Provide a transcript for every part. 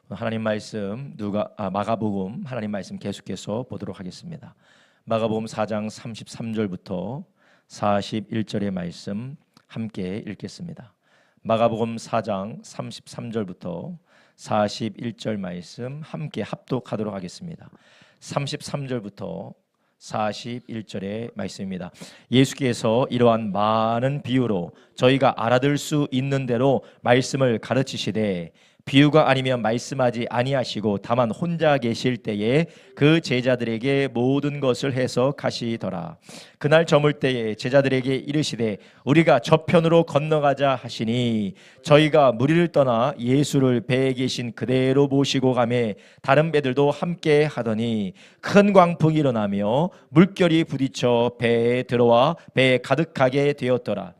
하나님 말씀 마가복음 하나님 말씀 계속해서 보도록 하겠습니다. 마가복음 4장 33절부터 41절의 말씀 함께 읽겠습니다. 마가복음 4장 33절부터 41절 말씀 함께 합독하도록 하겠습니다. 33절부터 41절의 말씀입니다. 예수께서 이러한 많은 비유로 저희가 알아들 수 있는 대로 말씀을 가르치시되 비유가 아니면 말씀하지 아니하시고 다만 혼자 계실 때에 그 제자들에게 모든 것을 해석하시더라. 그날 저물 때에 제자들에게 이르시되 우리가 저편으로 건너가자 하시니 저희가 무리를 떠나 예수를 배에 계신 그대로 모시고 가매 다른 배들도 함께 하더니 큰 광풍이 일어나며 물결이 부딪혀 배에 들어와 배에 가득하게 되었더라.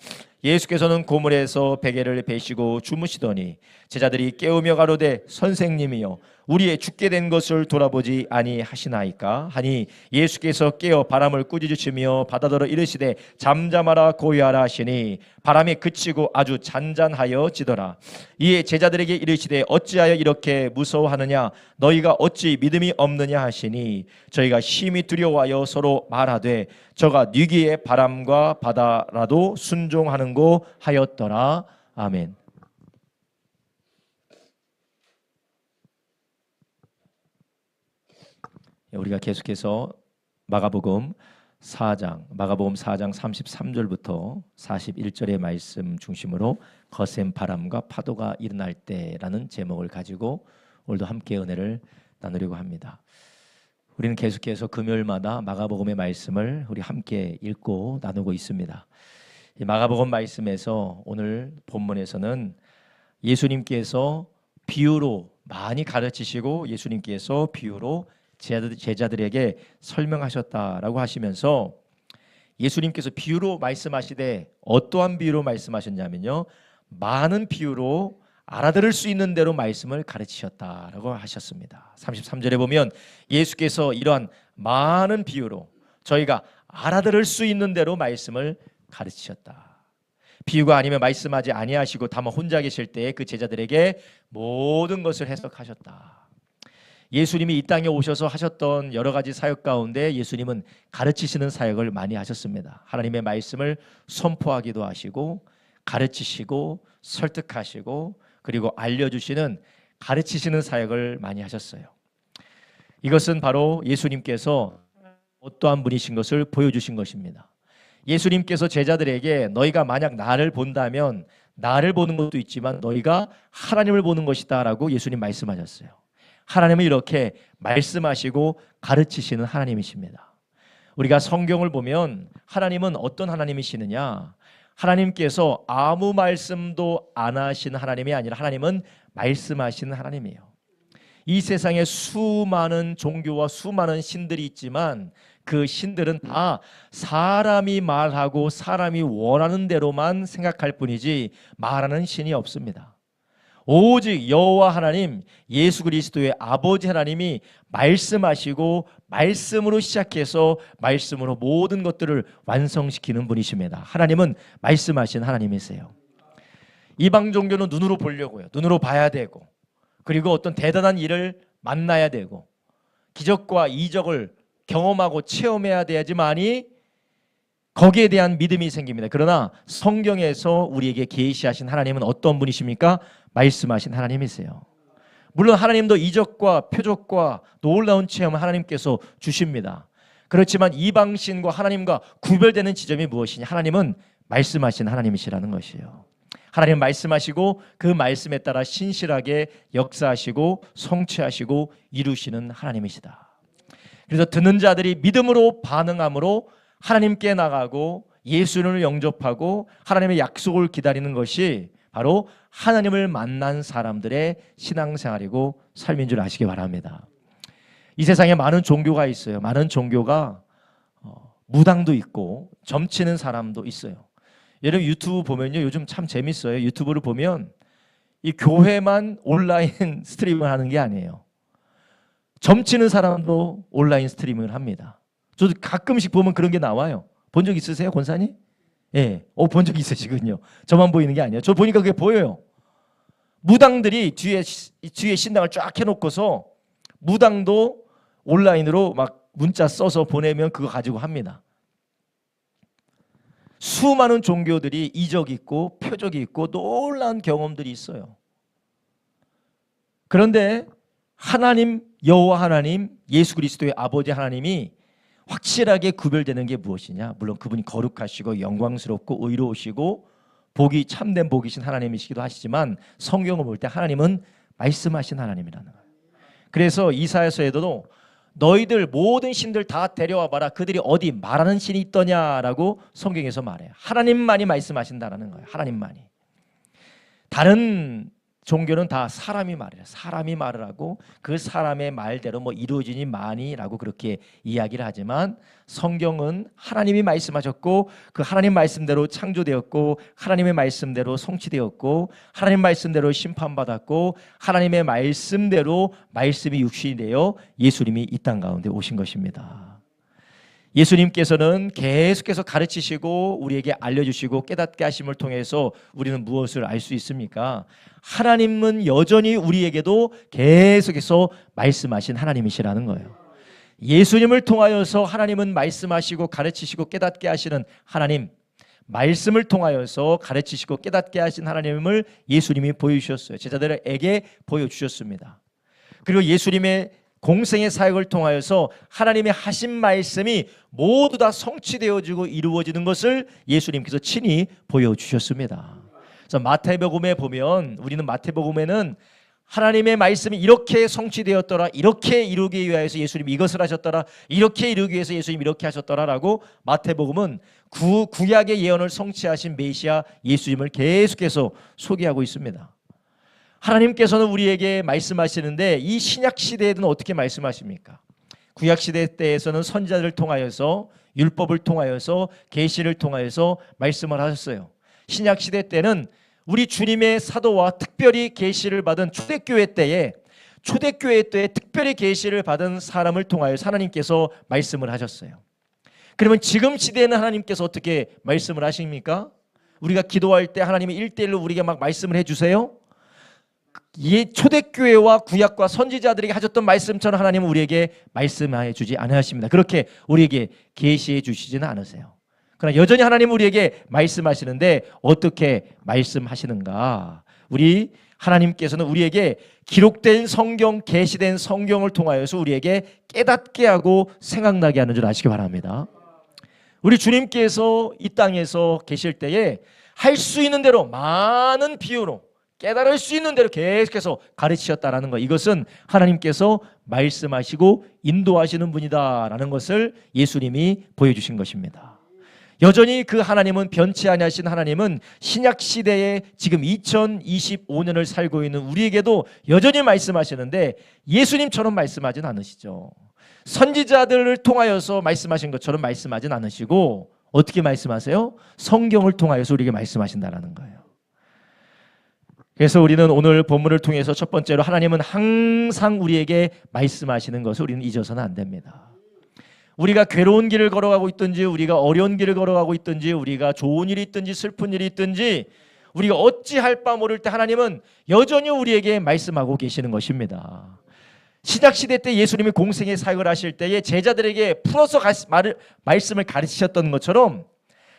예수께서는 고물에서 베개를 베시고 주무시더니 제자들이 깨우며 가로되 선생님이여 우리의 죽게 된 것을 돌아보지 아니하시나이까 하니 예수께서 깨어 바람을 꾸짖으시며 바다더러 이르시되 잠잠하라 고요하라 하시니 바람이 그치고 아주 잔잔하여 지더라. 이에 제자들에게 이르시되 어찌하여 이렇게 무서워하느냐 너희가 어찌 믿음이 없느냐 하시니 저희가 심히 두려워하여 서로 말하되 저가 뉘기에 바람과 바다라도 순종하는고 하였더라. 아멘. 우리가 계속해서 마가복음 4장 33절부터 41절의 말씀 중심으로 거센 바람과 파도가 일어날 때라는 제목을 가지고 오늘도 함께 은혜를 나누려고 합니다. 우리는 계속해서 금요일마다 마가복음의 말씀을 우리 함께 읽고 나누고 있습니다. 이 마가복음 말씀에서 오늘 본문에서는 예수님께서 비유로 많이 가르치시고 예수님께서 비유로 제자들에게 설명하셨다라고 하시면서 예수님께서 비유로 말씀하시되 어떠한 비유로 말씀하셨냐면요, 많은 비유로 알아들을 수 있는 대로 말씀을 가르치셨다라고 하셨습니다. 33절에 보면 예수께서 이러한 많은 비유로 저희가 알아들을 수 있는 대로 말씀을 가르치셨다. 비유가 아니면 말씀하지 아니하시고 다만 혼자 계실 때에 그 제자들에게 모든 것을 해석하셨다. 예수님이 이 땅에 오셔서 하셨던 여러 가지 사역 가운데 예수님은 가르치시는 사역을 많이 하셨습니다. 하나님의 말씀을 선포하기도 하시고 가르치시고 설득하시고 그리고 알려주시는 가르치시는 사역을 많이 하셨어요. 이것은 바로 예수님께서 어떠한 분이신 것을 보여주신 것입니다. 예수님께서 제자들에게 너희가 만약 나를 본다면 나를 보는 것도 있지만 너희가 하나님을 보는 것이다 라고 예수님 말씀하셨어요. 하나님은 이렇게 말씀하시고 가르치시는 하나님이십니다. 우리가 성경을 보면 하나님은 어떤 하나님이시느냐? 하나님께서 아무 말씀도 안 하시는 하나님이 아니라 하나님은 말씀하시는 하나님이에요. 이 세상에 수많은 종교와 수많은 신들이 있지만 그 신들은 다 사람이 말하고 사람이 원하는 대로만 생각할 뿐이지 말하는 신이 없습니다. 오직 여호와 하나님 예수 그리스도의 아버지 하나님이 말씀하시고 말씀으로 시작해서 말씀으로 모든 것들을 완성시키는 분이십니다. 하나님은 말씀하신 하나님이세요. 이방 종교는 눈으로 보려고요. 눈으로 봐야 되고 그리고 어떤 대단한 일을 만나야 되고 기적과 이적을 경험하고 체험해야 돼야지만이 거기에 대한 믿음이 생깁니다. 그러나 성경에서 우리에게 계시하신 하나님은 어떤 분이십니까? 말씀하신 하나님이세요. 물론 하나님도 이적과 표적과 놀라운 체험을 하나님께서 주십니다. 그렇지만 이방신과 하나님과 구별되는 지점이 무엇이냐? 하나님은 말씀하신 하나님이시라는 것이에요. 하나님 말씀하시고 그 말씀에 따라 신실하게 역사하시고 성취하시고 이루시는 하나님이시다. 그래서 듣는 자들이 믿음으로 반응함으로 하나님께 나가고 예수님을 영접하고 하나님의 약속을 기다리는 것이 바로 하나님을 만난 사람들의 신앙생활이고 삶인 줄 아시기 바랍니다. 이 세상에 많은 종교가 있어요. 많은 종교가 무당도 있고 점치는 사람도 있어요. 여러분 유튜브 보면요, 요즘 참 재밌어요. 유튜브를 보면 이 교회만 온라인 스트리밍을 하는 게 아니에요. 점치는 사람도 온라인 스트리밍을 합니다. 저도 가끔씩 보면 그런 게 나와요. 본 적 있으세요, 권사님? 예, 본 적 있으시군요. 저만 보이는 게 아니에요. 저 보니까 그게 보여요. 무당들이 뒤에 신당을 쫙 해놓고서 무당도 온라인으로 막 문자 써서 보내면 그거 가지고 합니다. 수많은 종교들이 이적 있고 표적이 있고 놀라운 경험들이 있어요. 그런데 하나님, 여호와 하나님, 예수 그리스도의 아버지 하나님이 확실하게 구별되는 게 무엇이냐? 물론 그분이 거룩하시고 영광스럽고 의로우시고 복이 참된 복이신 하나님이시기도 하시지만 성경을 볼 때 하나님은 말씀하신 하나님이라는 거예요. 그래서 이사야서에도 너희들 모든 신들 다 데려와 봐라. 그들이 어디 말하는 신이 있더냐라고 성경에서 말해요. 하나님만이 말씀하신다라는 거예요. 하나님만이. 다른 종교는 다 사람이 말해요. 사람이 말을 하고 그 사람의 말대로 뭐 이루어지니 많이라고 그렇게 이야기를 하지만 성경은 하나님이 말씀하셨고 그 하나님 말씀대로 창조되었고 하나님의 말씀대로 성취되었고 하나님 말씀대로 심판받았고 하나님의 말씀대로 말씀이 육신이 되어 예수님이 이 땅 가운데 오신 것입니다. 예수님께서는 계속해서 가르치시고 우리에게 알려주시고 깨닫게 하심을 통해서 우리는 무엇을 알 수 있습니까? 하나님은 여전히 우리에게도 계속해서 말씀하신 하나님이시라는 거예요. 예수님을 통하여서 하나님은 말씀하시고 가르치시고 깨닫게 하시는 하나님, 말씀을 통하여서 가르치시고 깨닫게 하신 하나님을 예수님이 보여주셨어요. 제자들에게 보여주셨습니다. 그리고 예수님의 공생의 사역을 통하여서 하나님의 하신 말씀이 모두 다 성취되어지고 이루어지는 것을 예수님께서 친히 보여주셨습니다. 그래서 마태복음에 보면 우리는 마태복음에는 하나님의 말씀이 이렇게 성취되었더라, 이렇게 이루기 위하여서 예수님이 이것을 하셨더라, 이렇게 이루기 위해서 예수님이 이렇게 하셨더라라고 마태복음은 구약의 예언을 성취하신 메시아 예수님을 계속해서 소개하고 있습니다. 하나님께서는 우리에게 말씀하시는데 이 신약 시대에는 어떻게 말씀하십니까? 구약 시대 때에서는 선지자를 통하여서 율법을 통하여서 계시를 통하여서 말씀을 하셨어요. 신약 시대 때는 우리 주님의 사도와 특별히 계시를 받은 초대교회 때에 특별히 계시를 받은 사람을 통하여서 하나님께서 말씀을 하셨어요. 그러면 지금 시대에는 하나님께서 어떻게 말씀을 하십니까? 우리가 기도할 때 하나님이 1:1로 우리에게 막 말씀을 해주세요. 이 초대교회와 구약과 선지자들에게 하셨던 말씀처럼 하나님은 우리에게 말씀해 주지 않으십니다. 그렇게 우리에게 계시해 주시지는 않으세요. 그러나 여전히 하나님은 우리에게 말씀하시는데 어떻게 말씀하시는가? 우리 하나님께서는 우리에게 기록된 성경, 계시된 성경을 통하여서 우리에게 깨닫게 하고 생각나게 하는 줄 아시기 바랍니다. 우리 주님께서 이 땅에서 계실 때에 할 수 있는 대로 많은 비유로 깨달을 수 있는 대로 계속해서 가르치셨다라는 것, 이것은 하나님께서 말씀하시고 인도하시는 분이다라는 것을 예수님이 보여주신 것입니다. 여전히 그 하나님은 변치 아니하신 하나님은 신약 시대에 지금 2025년을 살고 있는 우리에게도 여전히 말씀하시는데 예수님처럼 말씀하진 않으시죠. 선지자들을 통하여서 말씀하신 것처럼 말씀하진 않으시고 어떻게 말씀하세요? 성경을 통하여서 우리에게 말씀하신다라는 거예요. 그래서 우리는 오늘 본문을 통해서 첫 번째로 하나님은 항상 우리에게 말씀하시는 것을 우리는 잊어서는 안 됩니다. 우리가 괴로운 길을 걸어가고 있든지 우리가 어려운 길을 걸어가고 있든지 우리가 좋은 일이 있든지 슬픈 일이 있든지 우리가 어찌할 바 모를 때 하나님은 여전히 우리에게 말씀하고 계시는 것입니다. 신약시대 때 예수님이 공생의 사역을 하실 때에 제자들에게 풀어서 말씀을 가르치셨던 것처럼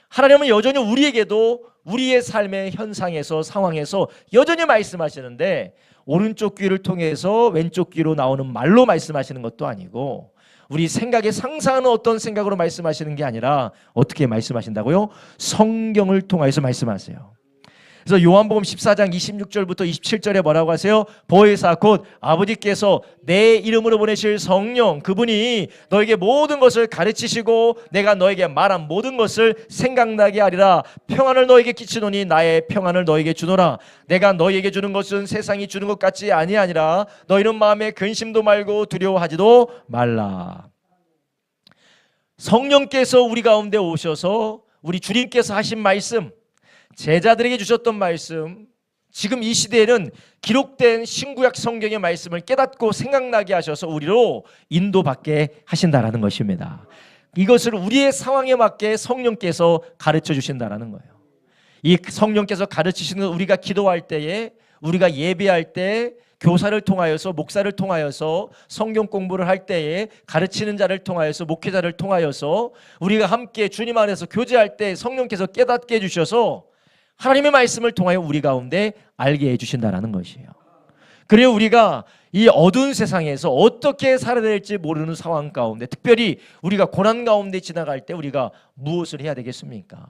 하나님은 여전히 우리에게도 우리의 삶의 현상에서 상황에서 여전히 말씀하시는데 오른쪽 귀를 통해서 왼쪽 귀로 나오는 말로 말씀하시는 것도 아니고 우리 생각에 상상하는 어떤 생각으로 말씀하시는 게 아니라 어떻게 말씀하신다고요? 성경을 통해서 말씀하세요. 그래서 요한복음 14장 26절부터 27절에 뭐라고 하세요? 보혜사 곧 아버지께서 내 이름으로 보내실 성령, 그분이 너에게 모든 것을 가르치시고 내가 너에게 말한 모든 것을 생각나게 하리라. 평안을 너에게 끼치노니 나의 평안을 너에게 주노라. 내가 너에게 주는 것은 세상이 주는 것 같지 아니하니라. 너희는 마음에 근심도 말고 두려워하지도 말라. 성령께서 우리 가운데 오셔서 우리 주님께서 하신 말씀, 제자들에게 주셨던 말씀, 지금 이 시대에는 기록된 신구약 성경의 말씀을 깨닫고 생각나게 하셔서 우리로 인도받게 하신다라는 것입니다. 이것을 우리의 상황에 맞게 성령께서 가르쳐 주신다라는 거예요. 이 성령께서 가르치시는 우리가 기도할 때에 우리가 예배할 때, 교사를 통하여서, 목사를 통하여서, 성경 공부를 할 때에 가르치는 자를 통하여서, 목회자를 통하여서 우리가 함께 주님 안에서 교제할 때 성령께서 깨닫게 해주셔서 하나님의 말씀을 통하여 우리 가운데 알게 해주신다는 것이에요. 그래요, 우리가 이 어두운 세상에서 어떻게 살아야 될지 모르는 상황 가운데, 특별히 우리가 고난 가운데 지나갈 때 우리가 무엇을 해야 되겠습니까?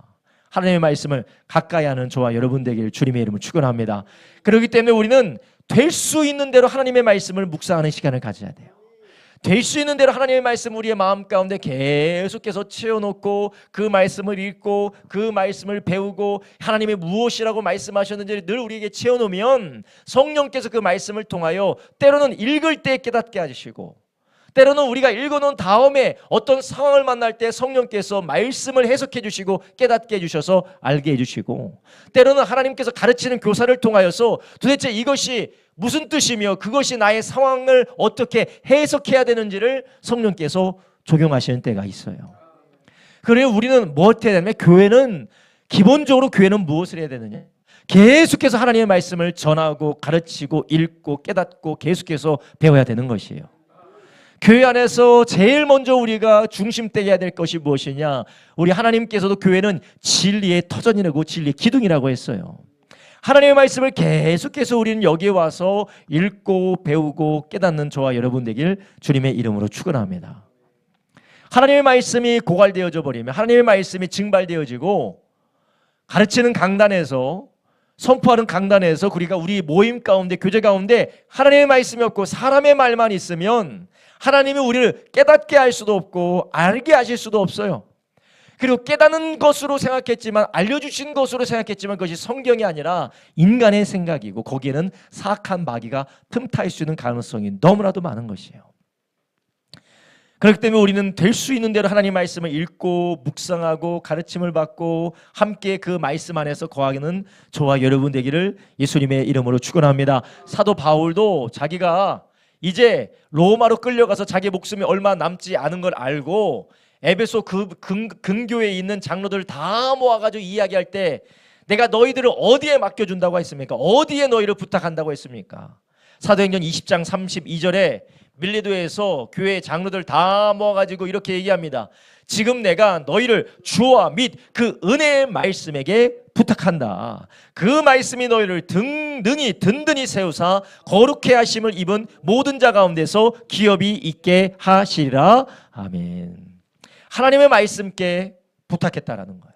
하나님의 말씀을 가까이 하는 저와 여러분 되기를 주님의 이름으로 축원합니다. 그렇기 때문에 우리는 될 수 있는 대로 하나님의 말씀을 묵상하는 시간을 가져야 돼요. 될 수 있는 대로 하나님의 말씀 우리의 마음 가운데 계속해서 채워놓고 그 말씀을 읽고 그 말씀을 배우고 하나님의 무엇이라고 말씀하셨는지 늘 우리에게 채워놓으면 성령께서 그 말씀을 통하여 때로는 읽을 때 깨닫게 해주시고, 때로는 우리가 읽어놓은 다음에 어떤 상황을 만날 때 성령께서 말씀을 해석해 주시고 깨닫게 해주셔서 알게 해주시고, 때로는 하나님께서 가르치는 교사를 통하여서 도대체 이것이 무슨 뜻이며 그것이 나의 상황을 어떻게 해석해야 되는지를 성령께서 적용하시는 때가 있어요. 그래서 우리는 무엇을 해야 되냐면, 교회는 기본적으로 교회는 무엇을 해야 되느냐, 계속해서 하나님의 말씀을 전하고 가르치고 읽고 깨닫고 계속해서 배워야 되는 것이에요. 교회 안에서 제일 먼저 우리가 중심되게 해야 될 것이 무엇이냐, 우리 하나님께서도 교회는 진리의 터전이라고, 진리의 기둥이라고 했어요. 하나님의 말씀을 계속해서 우리는 여기에 와서 읽고 배우고 깨닫는 저와 여러분 되길 주님의 이름으로 축원합니다. 하나님의 말씀이 고갈되어져 버리면, 하나님의 말씀이 증발되어지고 가르치는 강단에서, 선포하는 강단에서 우리가 우리 모임 가운데, 교제 가운데 하나님의 말씀이 없고 사람의 말만 있으면 하나님이 우리를 깨닫게 할 수도 없고 알게 하실 수도 없어요. 그리고 깨닫는 것으로 생각했지만, 알려주신 것으로 생각했지만 그것이 성경이 아니라 인간의 생각이고 거기에는 사악한 마귀가 틈타일 수 있는 가능성이 너무나도 많은 것이에요. 그렇기 때문에 우리는 될 수 있는 대로 하나님 말씀을 읽고 묵상하고 가르침을 받고 함께 그 말씀 안에서 거하는 저와 여러분 되기를 예수님의 이름으로 축원합니다. 사도 바울도 자기가 이제 로마로 끌려가서 자기 목숨이 얼마 남지 않은 걸 알고 에베소 근교에 있는 장로들 다 모아가지고 이야기할 때, 내가 너희들을 어디에 맡겨준다고 했습니까? 어디에 너희를 부탁한다고 했습니까? 사도행전 20장 32절에 밀레도에서 교회 장로들 다 모아가지고 이렇게 얘기합니다. 지금 내가 너희를 주와 및 그 은혜의 말씀에게 부탁한다. 그 말씀이 너희를 든든히 세우사 거룩해 하심을 입은 모든 자 가운데서 기업이 있게 하시리라. 아멘. 하나님의 말씀께 부탁했다라는 거예요.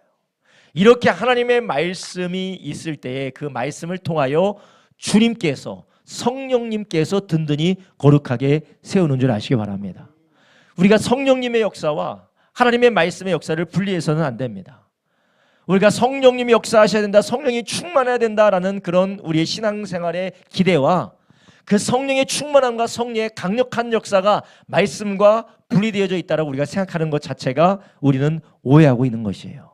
이렇게 하나님의 말씀이 있을 때에 그 말씀을 통하여 주님께서, 성령님께서 든든히 거룩하게 세우는 줄 아시기 바랍니다. 우리가 성령님의 역사와 하나님의 말씀의 역사를 분리해서는 안 됩니다. 우리가 성령님이 역사하셔야 된다, 성령이 충만해야 된다라는 그런 우리의 신앙생활의 기대와 그 성령의 충만함과 성령의 강력한 역사가 말씀과 분리되어져 있다라고 우리가 생각하는 것 자체가 우리는 오해하고 있는 것이에요.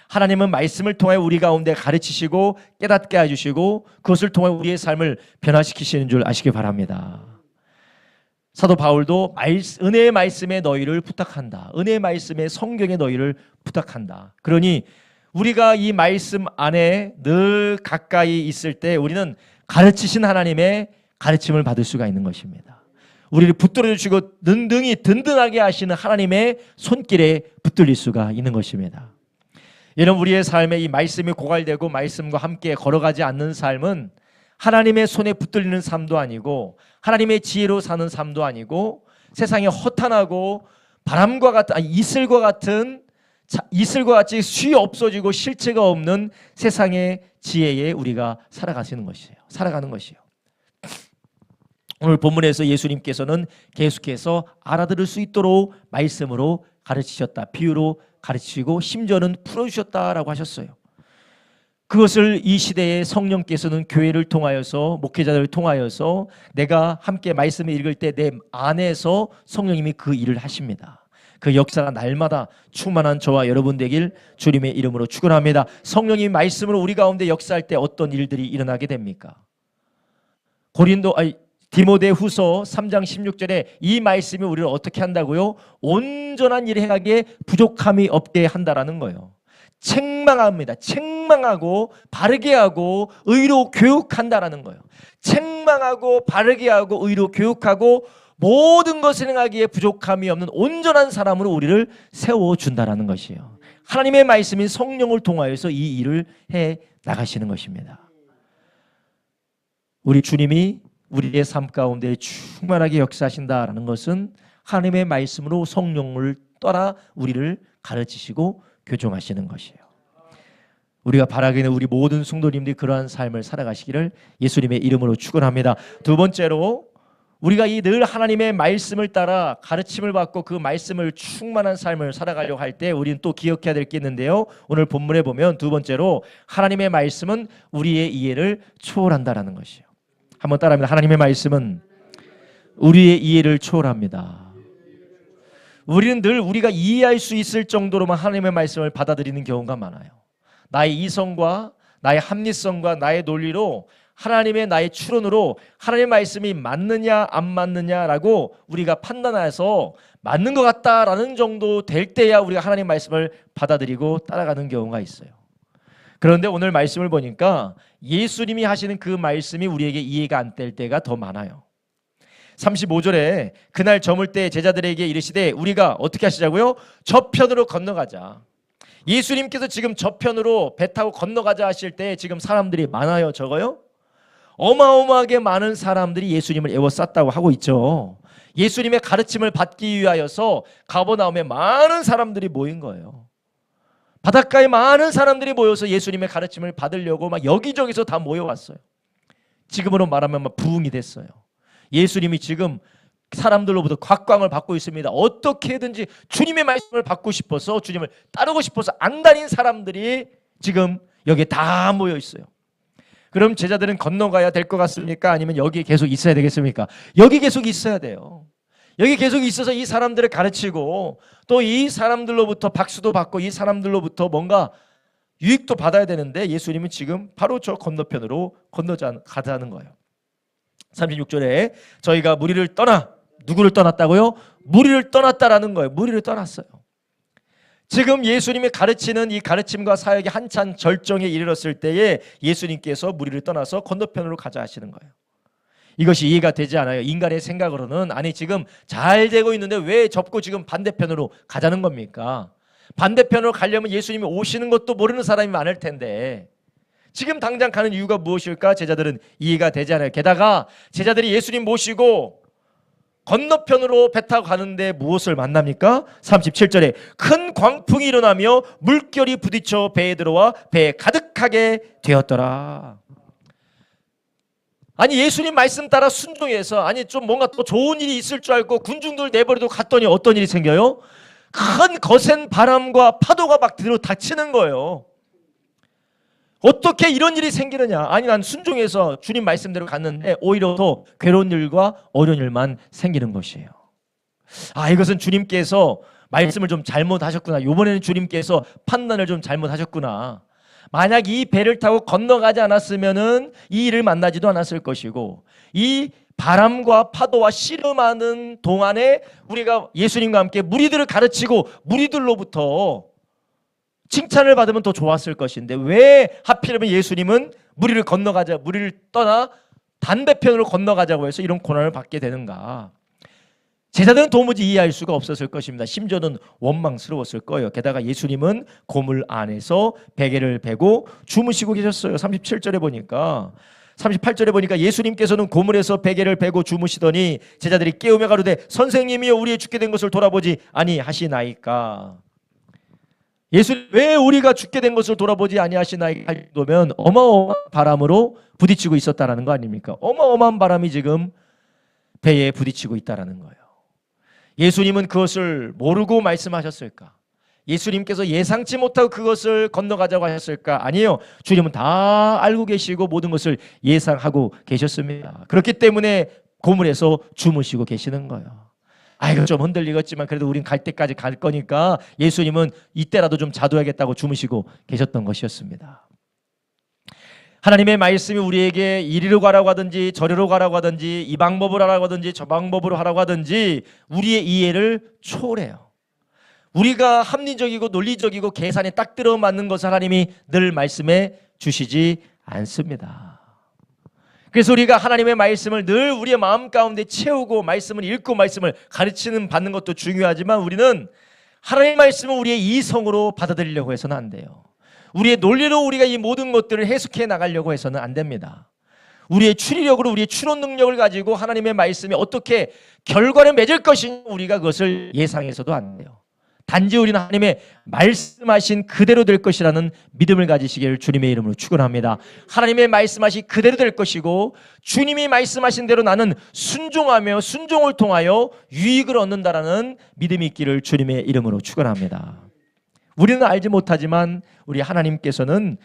하나님은 말씀을 통해 우리 가운데 가르치시고 깨닫게 해주시고 그것을 통해 우리의 삶을 변화시키시는 줄 아시기 바랍니다. 사도 바울도 은혜의 말씀에 너희를 부탁한다. 은혜의 말씀에 성경에 너희를 부탁한다. 그러니 우리가 이 말씀 안에 늘 가까이 있을 때 우리는 가르치신 하나님의 가르침을 받을 수가 있는 것입니다. 우리를 붙들어 주시고 든든하게 하시는 하나님의 손길에 붙들릴 수가 있는 것입니다. 이런 우리의 삶에 이 말씀이 고갈되고 말씀과 함께 걸어가지 않는 삶은 하나님의 손에 붙들리는 삶도 아니고 하나님의 지혜로 사는 삶도 아니고 세상에 허탄하고 바람과 같은 이슬과 같이 수위 없어지고 실체가 없는 세상의 지혜에 우리가 살아가는 것이에요. 오늘 본문에서 예수님께서는 계속해서 알아들을 수 있도록 말씀으로 가르치셨다, 비유로 가르치시고 심지어는 풀어주셨다라고 하셨어요. 그것을 이 시대에 성령께서는 교회를 통하여서, 목회자들을 통하여서 내가 함께 말씀을 읽을 때 내 안에서 성령님이 그 일을 하십니다. 그 역사가 날마다 충만한 저와 여러분 되길 주님의 이름으로 축원합니다. 성령이 말씀으로 우리 가운데 역사할 때 어떤 일들이 일어나게 됩니까? 디모데후서 3장 16절에 이 말씀이 우리를 어떻게 한다고요? 온전한 일을 행하기에 부족함이 없게 한다라는 거예요. 책망합니다. 책망하고 바르게 하고 의로 교육한다라는 거예요. 책망하고 바르게 하고 의로 교육하고 모든 것을 행하기에 부족함이 없는 온전한 사람으로 우리를 세워준다라는 것이에요. 하나님의 말씀인 성령을 통하여서 이 일을 해 나가시는 것입니다. 우리 주님이 우리의 삶 가운데 충만하게 역사하신다라는 것은 하나님의 말씀으로 성령을 따라 우리를 가르치시고 교정하시는 것이에요. 우리가 바라기는 우리 모든 성도님들이 그러한 삶을 살아가시기를 예수님의 이름으로 축원합니다. 두 번째로 우리가 이 늘 하나님의 말씀을 따라 가르침을 받고 그 말씀을 충만한 삶을 살아가려고 할 때 우리는 또 기억해야 될 게 있는데요. 오늘 본문에 보면 두 번째로 하나님의 말씀은 우리의 이해를 초월한다라는 것이에요. 한번 따라합니다. 하나님의 말씀은 우리의 이해를 초월합니다. 우리는 늘 우리가 이해할 수 있을 정도로만 하나님의 말씀을 받아들이는 경우가 많아요. 나의 이성과 나의 합리성과 나의 논리로 하나님의 나의 추론으로 하나님의 말씀이 맞느냐 안 맞느냐라고 우리가 판단해서 맞는 것 같다라는 정도 될 때야 우리가 하나님의 말씀을 받아들이고 따라가는 경우가 있어요. 그런데 오늘 말씀을 보니까 예수님이 하시는 그 말씀이 우리에게 이해가 안 될 때가 더 많아요. 35절에 그날 저물 때 제자들에게 이르시되 우리가 어떻게 하시자고요? 저편으로 건너가자. 예수님께서 지금 저편으로 배 타고 건너가자 하실 때 지금 사람들이 많아요, 적어요? 어마어마하게 많은 사람들이 예수님을 에워쌌다고 하고 있죠. 예수님의 가르침을 받기 위하여서 가버나움에 많은 사람들이 모인 거예요. 바닷가에 많은 사람들이 모여서 예수님의 가르침을 받으려고 막 여기저기서 다 모여왔어요. 지금으로 말하면 막 부흥이 됐어요. 예수님이 지금 사람들로부터 곽광을 받고 있습니다. 어떻게든지 주님의 말씀을 받고 싶어서 주님을 따르고 싶어서 안 다닌 사람들이 지금 여기에 다 모여 있어요. 그럼 제자들은 건너가야 될 것 같습니까? 아니면 여기 계속 있어야 되겠습니까? 여기 계속 있어야 돼요. 여기 계속 있어서 이 사람들을 가르치고 또 이 사람들로부터 박수도 받고 이 사람들로부터 뭔가 유익도 받아야 되는데 예수님은 지금 바로 저 건너편으로 가자는 거예요. 36절에 저희가 무리를 떠나 누구를 떠났다고요? 무리를 떠났다라는 거예요. 무리를 떠났어요. 지금 예수님이 가르치는 이 가르침과 사역이 한참 절정에 이르렀을 때에 예수님께서 무리를 떠나서 건너편으로 가자 하시는 거예요. 이것이 이해가 되지 않아요. 인간의 생각으로는 아니 지금 잘 되고 있는데 왜 접고 지금 반대편으로 가자는 겁니까? 반대편으로 가려면 예수님이 오시는 것도 모르는 사람이 많을 텐데 지금 당장 가는 이유가 무엇일까? 제자들은 이해가 되지 않아요. 게다가 제자들이 예수님 모시고 건너편으로 배 타고 가는데 무엇을 만납니까? 37절에 큰 광풍이 일어나며 물결이 부딪혀 배에 들어와 배에 가득하게 되었더라. 아니 예수님 말씀 따라 순종해서 아니 좀 뭔가 또 좋은 일이 있을 줄 알고 군중들 내버려두고 갔더니 어떤 일이 생겨요? 큰 거센 바람과 파도가 막 들어닥치는 거예요. 어떻게 이런 일이 생기느냐? 아니 난 순종해서 주님 말씀대로 갔는데 오히려 더 괴로운 일과 어려운 일만 생기는 것이에요. 아 이것은 주님께서 말씀을 좀 잘못하셨구나. 이번에는 주님께서 판단을 좀 잘못하셨구나. 만약 이 배를 타고 건너가지 않았으면은 이 일을 만나지도 않았을 것이고 이 바람과 파도와 씨름하는 동안에 우리가 예수님과 함께 무리들을 가르치고 무리들로부터 칭찬을 받으면 더 좋았을 것인데 왜 하필이면 예수님은 무리를 건너가자, 무리를 떠나 반대편으로 건너가자고 해서 이런 고난을 받게 되는가? 제자들은 도무지 이해할 수가 없었을 것입니다. 심지어는 원망스러웠을 거예요. 게다가 예수님은 고물 안에서 베개를 베고 주무시고 계셨어요. 37절에 보니까 38절에 보니까 예수님께서는 고물에서 베개를 베고 주무시더니 제자들이 깨우며 가로되 선생님이여 우리의 죽게 된 것을 돌아보지 아니하시나이까. 예수님 왜 우리가 죽게 된 것을 돌아보지 아니하시나이까 할 정도면 어마어마한 바람으로 부딪히고 있었다라는 거 아닙니까? 어마어마한 바람이 지금 배에 부딪히고 있다라는 거예요. 예수님은 그것을 모르고 말씀하셨을까? 예수님께서 예상치 못하고 그것을 건너가자고 하셨을까? 아니에요. 주님은 다 알고 계시고 모든 것을 예상하고 계셨습니다. 그렇기 때문에 고물에서 주무시고 계시는 거예요. 이거 좀 흔들리겠지만 그래도 우린 갈 때까지 갈 거니까 예수님은 이때라도 좀 자둬야겠다고 주무시고 계셨던 것이었습니다. 하나님의 말씀이 우리에게 이리로 가라고 하든지 저리로 가라고 하든지 이 방법으로 하라고 하든지 저 방법으로 하라고 하든지 우리의 이해를 초월해요. 우리가 합리적이고 논리적이고 계산에 딱 들어맞는 것을 하나님이 늘 말씀해 주시지 않습니다. 그래서 우리가 하나님의 말씀을 늘 우리의 마음 가운데 채우고 말씀을 읽고 말씀을 가르치는 받는 것도 중요하지만 우리는 하나님의 말씀을 우리의 이성으로 받아들이려고 해서는 안 돼요. 우리의 논리로 우리가 이 모든 것들을 해석해 나가려고 해서는 안 됩니다. 우리의 추리력으로 우리의 추론 능력을 가지고 하나님의 말씀이 어떻게 결과를 맺을 것인지 우리가 그것을 예상해서도 안 돼요. 단지 우리는 하나님의 말씀하신 그대로 될 것이라는 믿음을 가지시기를 주님의 이름으로 축원합니다. 하나님의 말씀하신 그대로 될 것이고 주님이 말씀하신 대로 나는 순종하며 순종을 통하여 유익을 얻는다라는 믿음이 있기를 주님의 이름으로 축원합니다. 우리는 알지 못하지만 우리 하나님께서는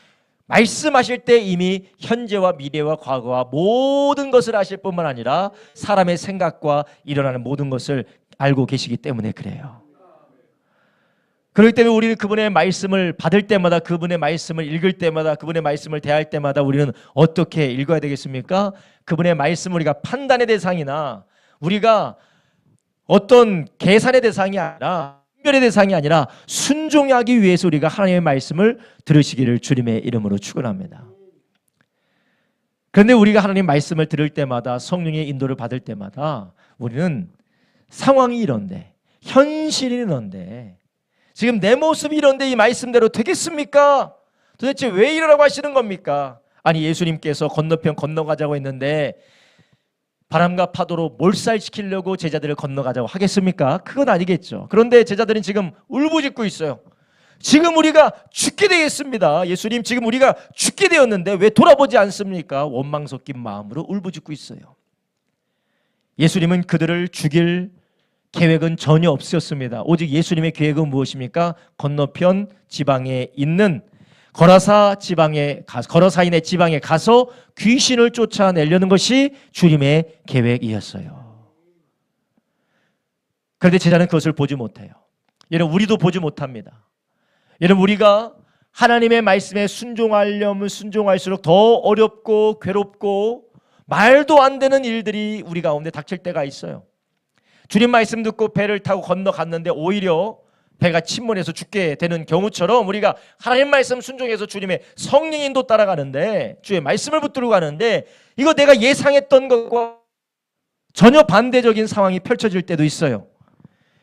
말씀하실 때 이미 현재와 미래와 과거와 모든 것을 아실 뿐만 아니라 사람의 생각과 일어나는 모든 것을 알고 계시기 때문에 그래요. 그렇기 때문에 우리는 그분의 말씀을 받을 때마다, 그분의 말씀을 읽을 때마다, 그분의 말씀을 대할 때마다 우리는 어떻게 읽어야 되겠습니까? 그분의 말씀을 우리가 판단의 대상이나 우리가 어떤 계산의 대상이 아니라 분별의 대상이 아니라 순종하기 위해서 우리가 하나님의 말씀을 들으시기를 주님의 이름으로 축원합니다. 그런데 우리가 하나님 말씀을 들을 때마다 성령의 인도를 받을 때마다 우리는 상황이 이런데, 현실이 이런데, 지금 내 모습이 이런데 이 말씀대로 되겠습니까? 도대체 왜 이러라고 하시는 겁니까? 아니 예수님께서 건너편 건너가자고 했는데 바람과 파도로 몰살시키려고 제자들을 건너가자고 하겠습니까? 그건 아니겠죠. 그런데 제자들은 지금 울부짖고 있어요. 지금 우리가 죽게 되겠습니다. 예수님, 지금 우리가 죽게 되었는데 왜 돌아보지 않습니까? 원망 섞인 마음으로 울부짖고 있어요. 예수님은 그들을 죽일 계획은 전혀 없었습니다. 오직 예수님의 계획은 무엇입니까? 건너편 지방에 있는 거라사인의 지방에 가서 귀신을 쫓아내려는 것이 주님의 계획이었어요. 그런데 제자는 그것을 보지 못해요. 여러분, 우리도 보지 못합니다. 여러분, 우리가 하나님의 말씀에 순종하려면 순종할수록 더 어렵고 괴롭고 말도 안 되는 일들이 우리 가운데 닥칠 때가 있어요. 주님 말씀 듣고 배를 타고 건너갔는데 오히려 배가 침몰해서 죽게 되는 경우처럼 우리가 하나님 말씀 순종해서 주님의 성령 인도 따라가는데, 주의 말씀을 붙들고 가는데 이거 내가 예상했던 것과 전혀 반대적인 상황이 펼쳐질 때도 있어요.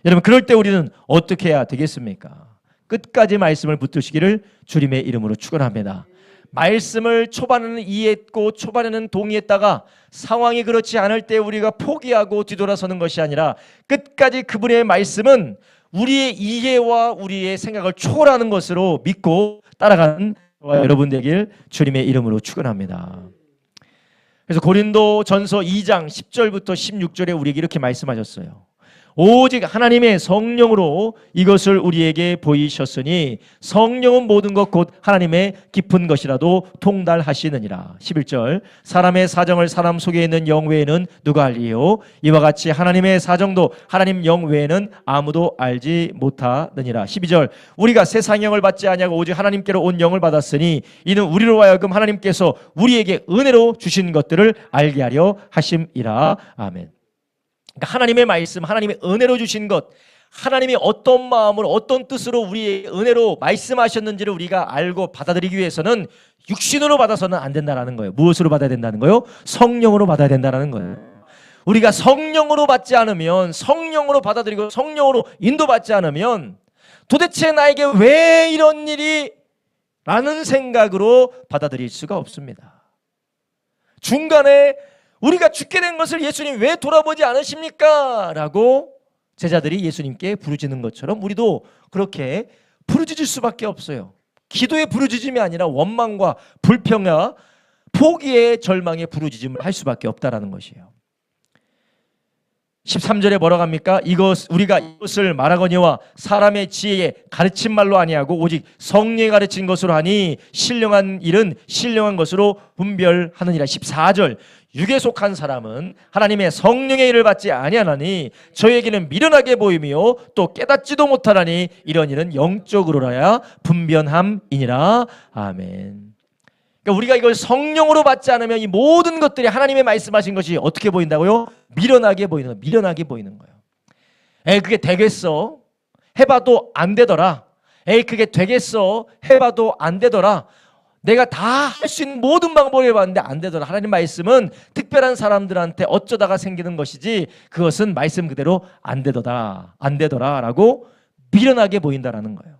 여러분, 그럴 때 우리는 어떻게 해야 되겠습니까? 끝까지 말씀을 붙드시기를 주님의 이름으로 축원합니다. 말씀을 초반에는 이해했고 초반에는 동의했다가 상황이 그렇지 않을 때 우리가 포기하고 뒤돌아서는 것이 아니라 끝까지 그분의 말씀은 우리의 이해와 우리의 생각을 초월하는 것으로 믿고 따라가는 여러분 되길 주님의 이름으로 축원합니다. 그래서 고린도전서 2장 10절부터 16절에 우리에게 이렇게 말씀하셨어요. 오직 하나님의 성령으로 이것을 우리에게 보이셨으니 성령은 모든 것 곧 하나님의 깊은 것이라도 통달하시느니라. 11절 사람의 사정을 사람 속에 있는 영 외에는 누가 알리요? 이와 같이 하나님의 사정도 하나님 영 외에는 아무도 알지 못하느니라. 12절 우리가 세상 영을 받지 아니하고 오직 하나님께로 온 영을 받았으니 이는 우리로 하여금 하나님께서 우리에게 은혜로 주신 것들을 알게 하려 하심이라. 아멘. 그러니까 하나님의 말씀, 하나님의 은혜로 주신 것, 하나님이 어떤 마음으로 어떤 뜻으로 우리의 은혜로 말씀하셨는지를 우리가 알고 받아들이기 위해서는 육신으로 받아서는 안 된다는 거예요. 무엇으로 받아야 된다는 거예요? 성령으로 받아야 된다는 거예요. 우리가 성령으로 받지 않으면, 성령으로 받아들이고 성령으로 인도받지 않으면 도대체 나에게 왜 이런 일이? 라는 생각으로 받아들일 수가 없습니다. 중간에 우리가 죽게 된 것을 예수님 왜 돌아보지 않으십니까? 라고 제자들이 예수님께 부르짖는 것처럼 우리도 그렇게 부르짖을 수밖에 없어요. 기도의 부르짖음이 아니라 원망과 불평과 포기의 절망의 부르짖음을 할 수밖에 없다라는 것이에요. 13절에 뭐라고 합니까? 우리가 이것을 말하거니와 사람의 지혜에 가르친 말로 아니하고 오직 성령이 가르친 것으로 하니 신령한 일은 신령한 것으로 분별하느니라. 14절 육에 속한 사람은 하나님의 성령의 일을 받지 아니하나니 저에게는 미련하게 보이며 또 깨닫지도 못하나니 이런 일은 영적으로라야 분변함이니라. 아멘. 그러니까 우리가 이걸 성령으로 받지 않으면 이 모든 것들이 하나님의 말씀하신 것이 어떻게 보인다고요? 미련하게 보이는 거예요. 그게 되겠어? 해봐도 안 되더라. 에이 그게 되겠어. 해봐도 안 되더라. 내가 다 할 수 있는 모든 방법을 해봤는데 안 되더라. 하나님 말씀은 특별한 사람들한테 어쩌다가 생기는 것이지 그것은 말씀 그대로 안 되더라 라고 미련하게 보인다라는 거예요.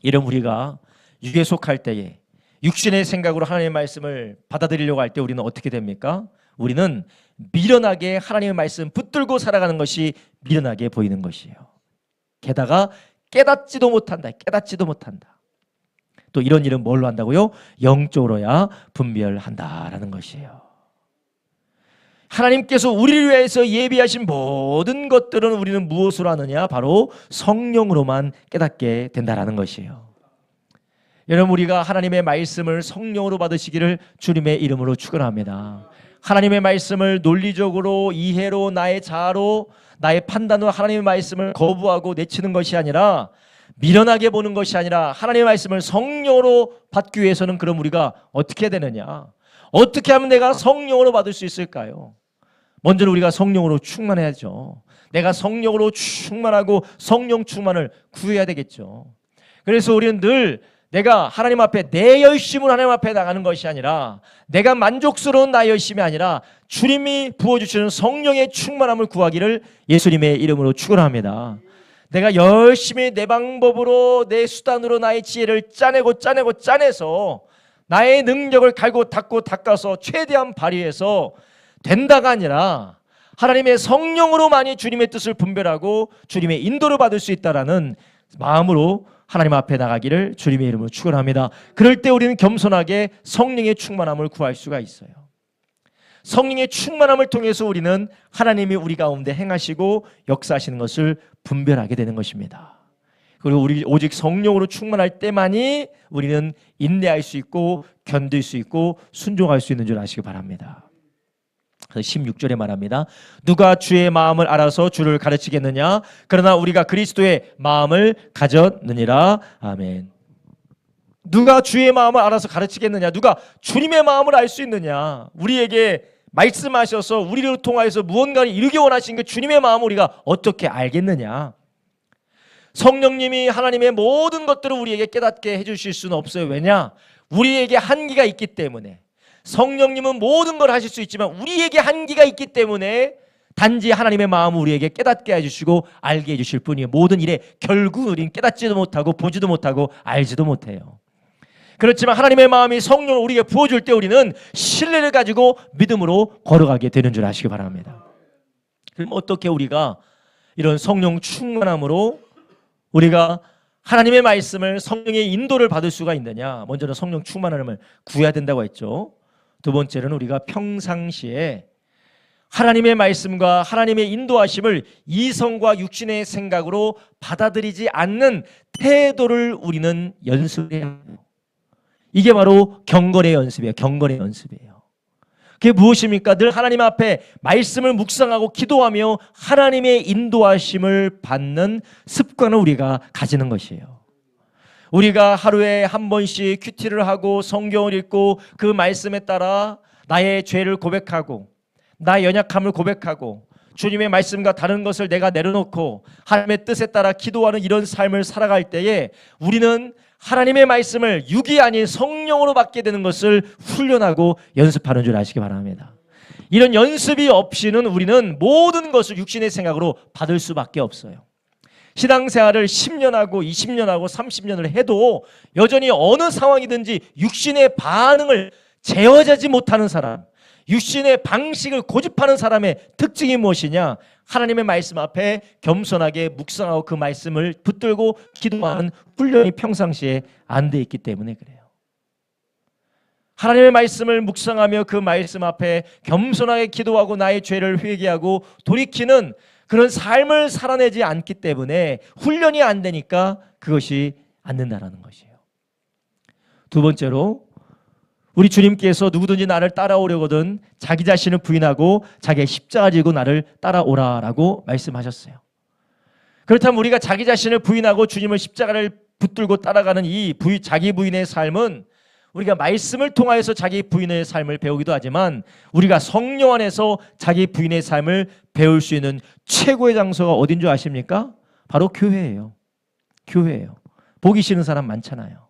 이런 우리가 육에 속할 때에 육신의 생각으로 하나님의 말씀을 받아들이려고 할 때 우리는 어떻게 됩니까? 우리는 미련하게 하나님의 말씀 붙들고 살아가는 것이 미련하게 보이는 것이에요. 게다가 깨닫지도 못한다. 또 이런 일은 뭘로 한다고요? 영적으로야 분별한다라는 것이에요. 하나님께서 우리를 위해서 예비하신 모든 것들은 우리는 무엇으로 하느냐? 바로 성령으로만 깨닫게 된다라는 것이에요. 여러분, 우리가 하나님의 말씀을 성령으로 받으시기를 주님의 이름으로 축원합니다. 하나님의 말씀을 논리적으로 이해로 나의 자아로 나의 판단으로 하나님의 말씀을 거부하고 내치는 것이 아니라 미련하게 보는 것이 아니라 하나님의 말씀을 성령으로 받기 위해서는 그럼 우리가 어떻게 되느냐? 어떻게 하면 내가 성령으로 받을 수 있을까요? 먼저는 우리가 성령으로 충만해야죠. 내가 성령으로 충만하고 성령 충만을 구해야 되겠죠. 그래서 우리는 늘 내가 하나님 앞에 내 열심으로 하나님 앞에 나가는 것이 아니라 내가 만족스러운 나의 열심이 아니라 주님이 부어주시는 성령의 충만함을 구하기를 예수님의 이름으로 축원합니다. 내가 열심히 내 방법으로 내 수단으로 나의 지혜를 짜내서 나의 능력을 갈고 닦아서 최대한 발휘해서 된다가 아니라 하나님의 성령으로만이 주님의 뜻을 분별하고 주님의 인도를 받을 수 있다라는 마음으로 하나님 앞에 나가기를 주님의 이름으로 축원합니다. 그럴 때 우리는 겸손하게 성령의 충만함을 구할 수가 있어요. 성령의 충만함을 통해서 우리는 하나님이 우리 가운데 행하시고 역사하시는 것을 분별하게 되는 것입니다. 그리고 우리 오직 성령으로 충만할 때만이 우리는 인내할 수 있고 견딜 수 있고 순종할 수 있는 줄 아시기 바랍니다. 16절에 말합니다. 누가 주의 마음을 알아서 주를 가르치겠느냐? 그러나 우리가 그리스도의 마음을 가졌느니라. 아멘. 누가 주의 마음을 알아서 가르치겠느냐? 누가 주님의 마음을 알 수 있느냐? 우리에게 말씀하셔서 우리를 통하여서 무언가를 이루기 원하신 그 주님의 마음을 우리가 어떻게 알겠느냐? 성령님이 하나님의 모든 것들을 우리에게 깨닫게 해주실 수는 없어요. 왜냐? 우리에게 한계가 있기 때문에. 성령님은 모든 걸 하실 수 있지만 우리에게 한계가 있기 때문에 단지 하나님의 마음을 우리에게 깨닫게 해주시고 알게 해주실 뿐이에요. 모든 일에 결국 우리는 깨닫지도 못하고 보지도 못하고 알지도 못해요. 그렇지만 하나님의 마음이 성령을 우리에게 부어줄 때 우리는 신뢰를 가지고 믿음으로 걸어가게 되는 줄 아시기 바랍니다. 그럼 어떻게 우리가 이런 성령 충만함으로 우리가 하나님의 말씀을 성령의 인도를 받을 수가 있느냐? 먼저는 성령 충만함을 구해야 된다고 했죠. 두 번째는 우리가 평상시에 하나님의 말씀과 하나님의 인도하심을 이성과 육신의 생각으로 받아들이지 않는 태도를 우리는 연습해야 해요. 이게 바로 경건의 연습이에요. 경건의 연습이에요. 그게 무엇입니까? 늘 하나님 앞에 말씀을 묵상하고 기도하며 하나님의 인도하심을 받는 습관을 우리가 가지는 것이에요. 우리가 하루에 한 번씩 큐티를 하고 성경을 읽고 그 말씀에 따라 나의 죄를 고백하고 나의 연약함을 고백하고 주님의 말씀과 다른 것을 내가 내려놓고 하나님의 뜻에 따라 기도하는 이런 삶을 살아갈 때에 우리는 하나님의 말씀을 육이 아닌 성령으로 받게 되는 것을 훈련하고 연습하는 줄 아시기 바랍니다. 이런 연습이 없이는 우리는 모든 것을 육신의 생각으로 받을 수밖에 없어요. 신앙생활을 10년하고 20년하고 30년을 해도 여전히 어느 상황이든지 육신의 반응을 제어하지 못하는 사람, 육신의 방식을 고집하는 사람의 특징이 무엇이냐? 하나님의 말씀 앞에 겸손하게 묵상하고 그 말씀을 붙들고 기도하는 훈련이 평상시에 안 돼 있기 때문에 그래요. 하나님의 말씀을 묵상하며 그 말씀 앞에 겸손하게 기도하고 나의 죄를 회개하고 돌이키는 그런 삶을 살아내지 않기 때문에 훈련이 안 되니까 그것이 안 된다는 것이에요. 두 번째로 우리 주님께서 누구든지 나를 따라오려거든 자기 자신을 부인하고 자기의 십자가 지고 나를 따라오라라고 말씀하셨어요. 그렇다면 우리가 자기 자신을 부인하고 주님을 십자가를 붙들고 따라가는 이 자기 부인의 삶은 우리가 말씀을 통하여서 자기 부인의 삶을 배우기도 하지만 우리가 성령 안에서 자기 부인의 삶을 배울 수 있는 최고의 장소가 어딘 줄 아십니까? 바로 교회예요. 교회예요. 보기 싫은 사람 많잖아요.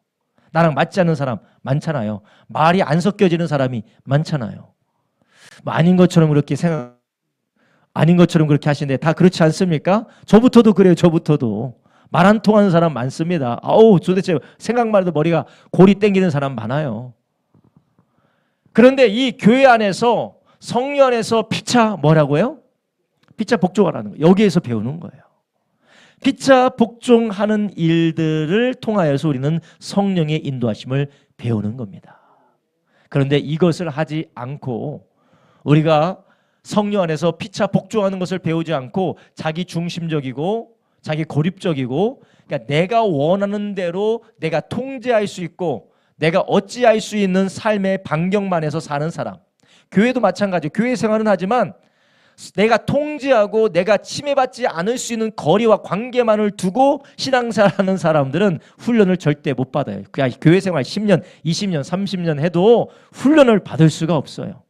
나랑 맞지 않는 사람 많잖아요. 말이 안 섞여지는 사람이 많잖아요. 뭐 아닌 것처럼 그렇게 아닌 것처럼 그렇게 하시는데 다 그렇지 않습니까? 저부터도 그래요. 저부터도. 말 안 통하는 사람 많습니다. 아우, 도대체 생각만 해도 머리가 골이 땡기는 사람 많아요. 그런데 이 교회 안에서, 성령 안에서 피차 뭐라고요? 피차 복종하라는 거예요. 여기에서 배우는 거예요. 피차 복종하는 일들을 통하여서 우리는 성령의 인도하심을 배우는 겁니다. 그런데 이것을 하지 않고 우리가 성령 안에서 피차 복종하는 것을 배우지 않고 자기 중심적이고 자기 고립적이고, 그러니까 내가 원하는 대로 내가 통제할 수 있고 내가 어찌할 수 있는 삶의 반경만에서 사는 사람. 교회도 마찬가지예요. 교회 생활은 하지만 내가 통제하고 내가 침해받지 않을 수 있는 거리와 관계만을 두고 신앙생활하는 사람들은 훈련을 절대 못 받아요. 그냥 교회 생활 10년, 20년, 30년 해도 훈련을 받을 수가 없어요.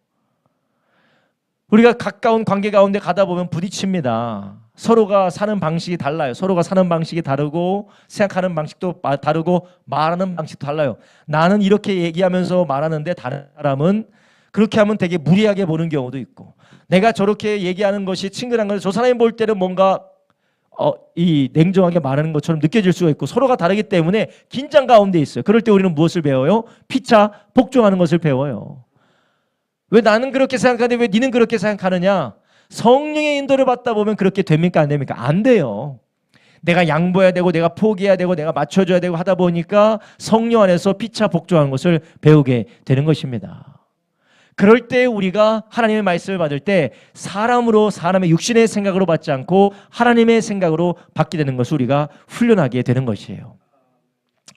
우리가 가까운 관계 가운데 가다 보면 부딪힙니다. 서로가 사는 방식이 달라요. 서로가 사는 방식이 다르고 생각하는 방식도 다르고 말하는 방식도 달라요. 나는 이렇게 얘기하면서 말하는데 다른 사람은 그렇게 하면 되게 무리하게 보는 경우도 있고, 내가 저렇게 얘기하는 것이 친근한 건데 저 사람이 볼 때는 뭔가 이 냉정하게 말하는 것처럼 느껴질 수가 있고, 서로가 다르기 때문에 긴장 가운데 있어요. 그럴 때 우리는 무엇을 배워요? 피차 복종하는 것을 배워요. 왜 나는 그렇게 생각하는데 왜 니는 그렇게 생각하느냐? 성령의 인도를 받다 보면 그렇게 됩니까? 안 됩니까? 안 돼요. 내가 양보해야 되고 내가 포기해야 되고 내가 맞춰줘야 되고 하다 보니까 성령 안에서 피차 복종하는 것을 배우게 되는 것입니다. 그럴 때 우리가 하나님의 말씀을 받을 때 사람으로, 사람의 육신의 생각으로 받지 않고 하나님의 생각으로 받게 되는 것을 우리가 훈련하게 되는 것이에요.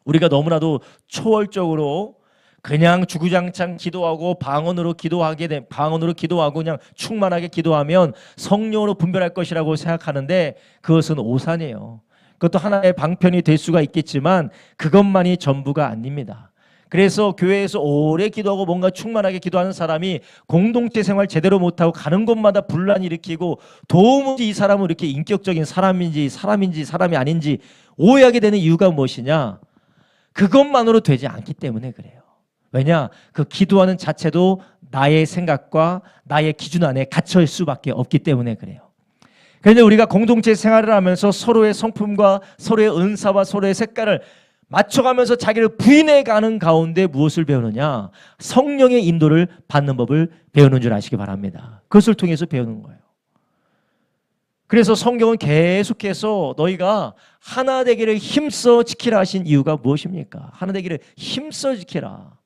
우리가 너무나도 초월적으로 그냥 주구장창 기도하고 방언으로 기도하고 그냥 충만하게 기도하면 성령으로 분별할 것이라고 생각하는데 그것은 오산이에요. 그것도 하나의 방편이 될 수가 있겠지만 그것만이 전부가 아닙니다. 그래서 교회에서 오래 기도하고 뭔가 충만하게 기도하는 사람이 공동체 생활 제대로 못하고 가는 곳마다 분란 일으키고 도무지 이 사람은 이렇게 인격적인 사람인지 사람이 아닌지 오해하게 되는 이유가 무엇이냐? 그것만으로 되지 않기 때문에 그래요. 왜냐? 그 기도하는 자체도 나의 생각과 나의 기준 안에 갇힐 수밖에 없기 때문에 그래요. 그런데 우리가 공동체 생활을 하면서 서로의 성품과 서로의 은사와 서로의 색깔을 맞춰가면서 자기를 부인해가는 가운데 무엇을 배우느냐? 성령의 인도를 받는 법을 배우는 줄 아시기 바랍니다. 그것을 통해서 배우는 거예요. 그래서 성경은 계속해서 너희가 하나 되기를 힘써 지키라 하신 이유가 무엇입니까? 하나 되기를 힘써 지키라.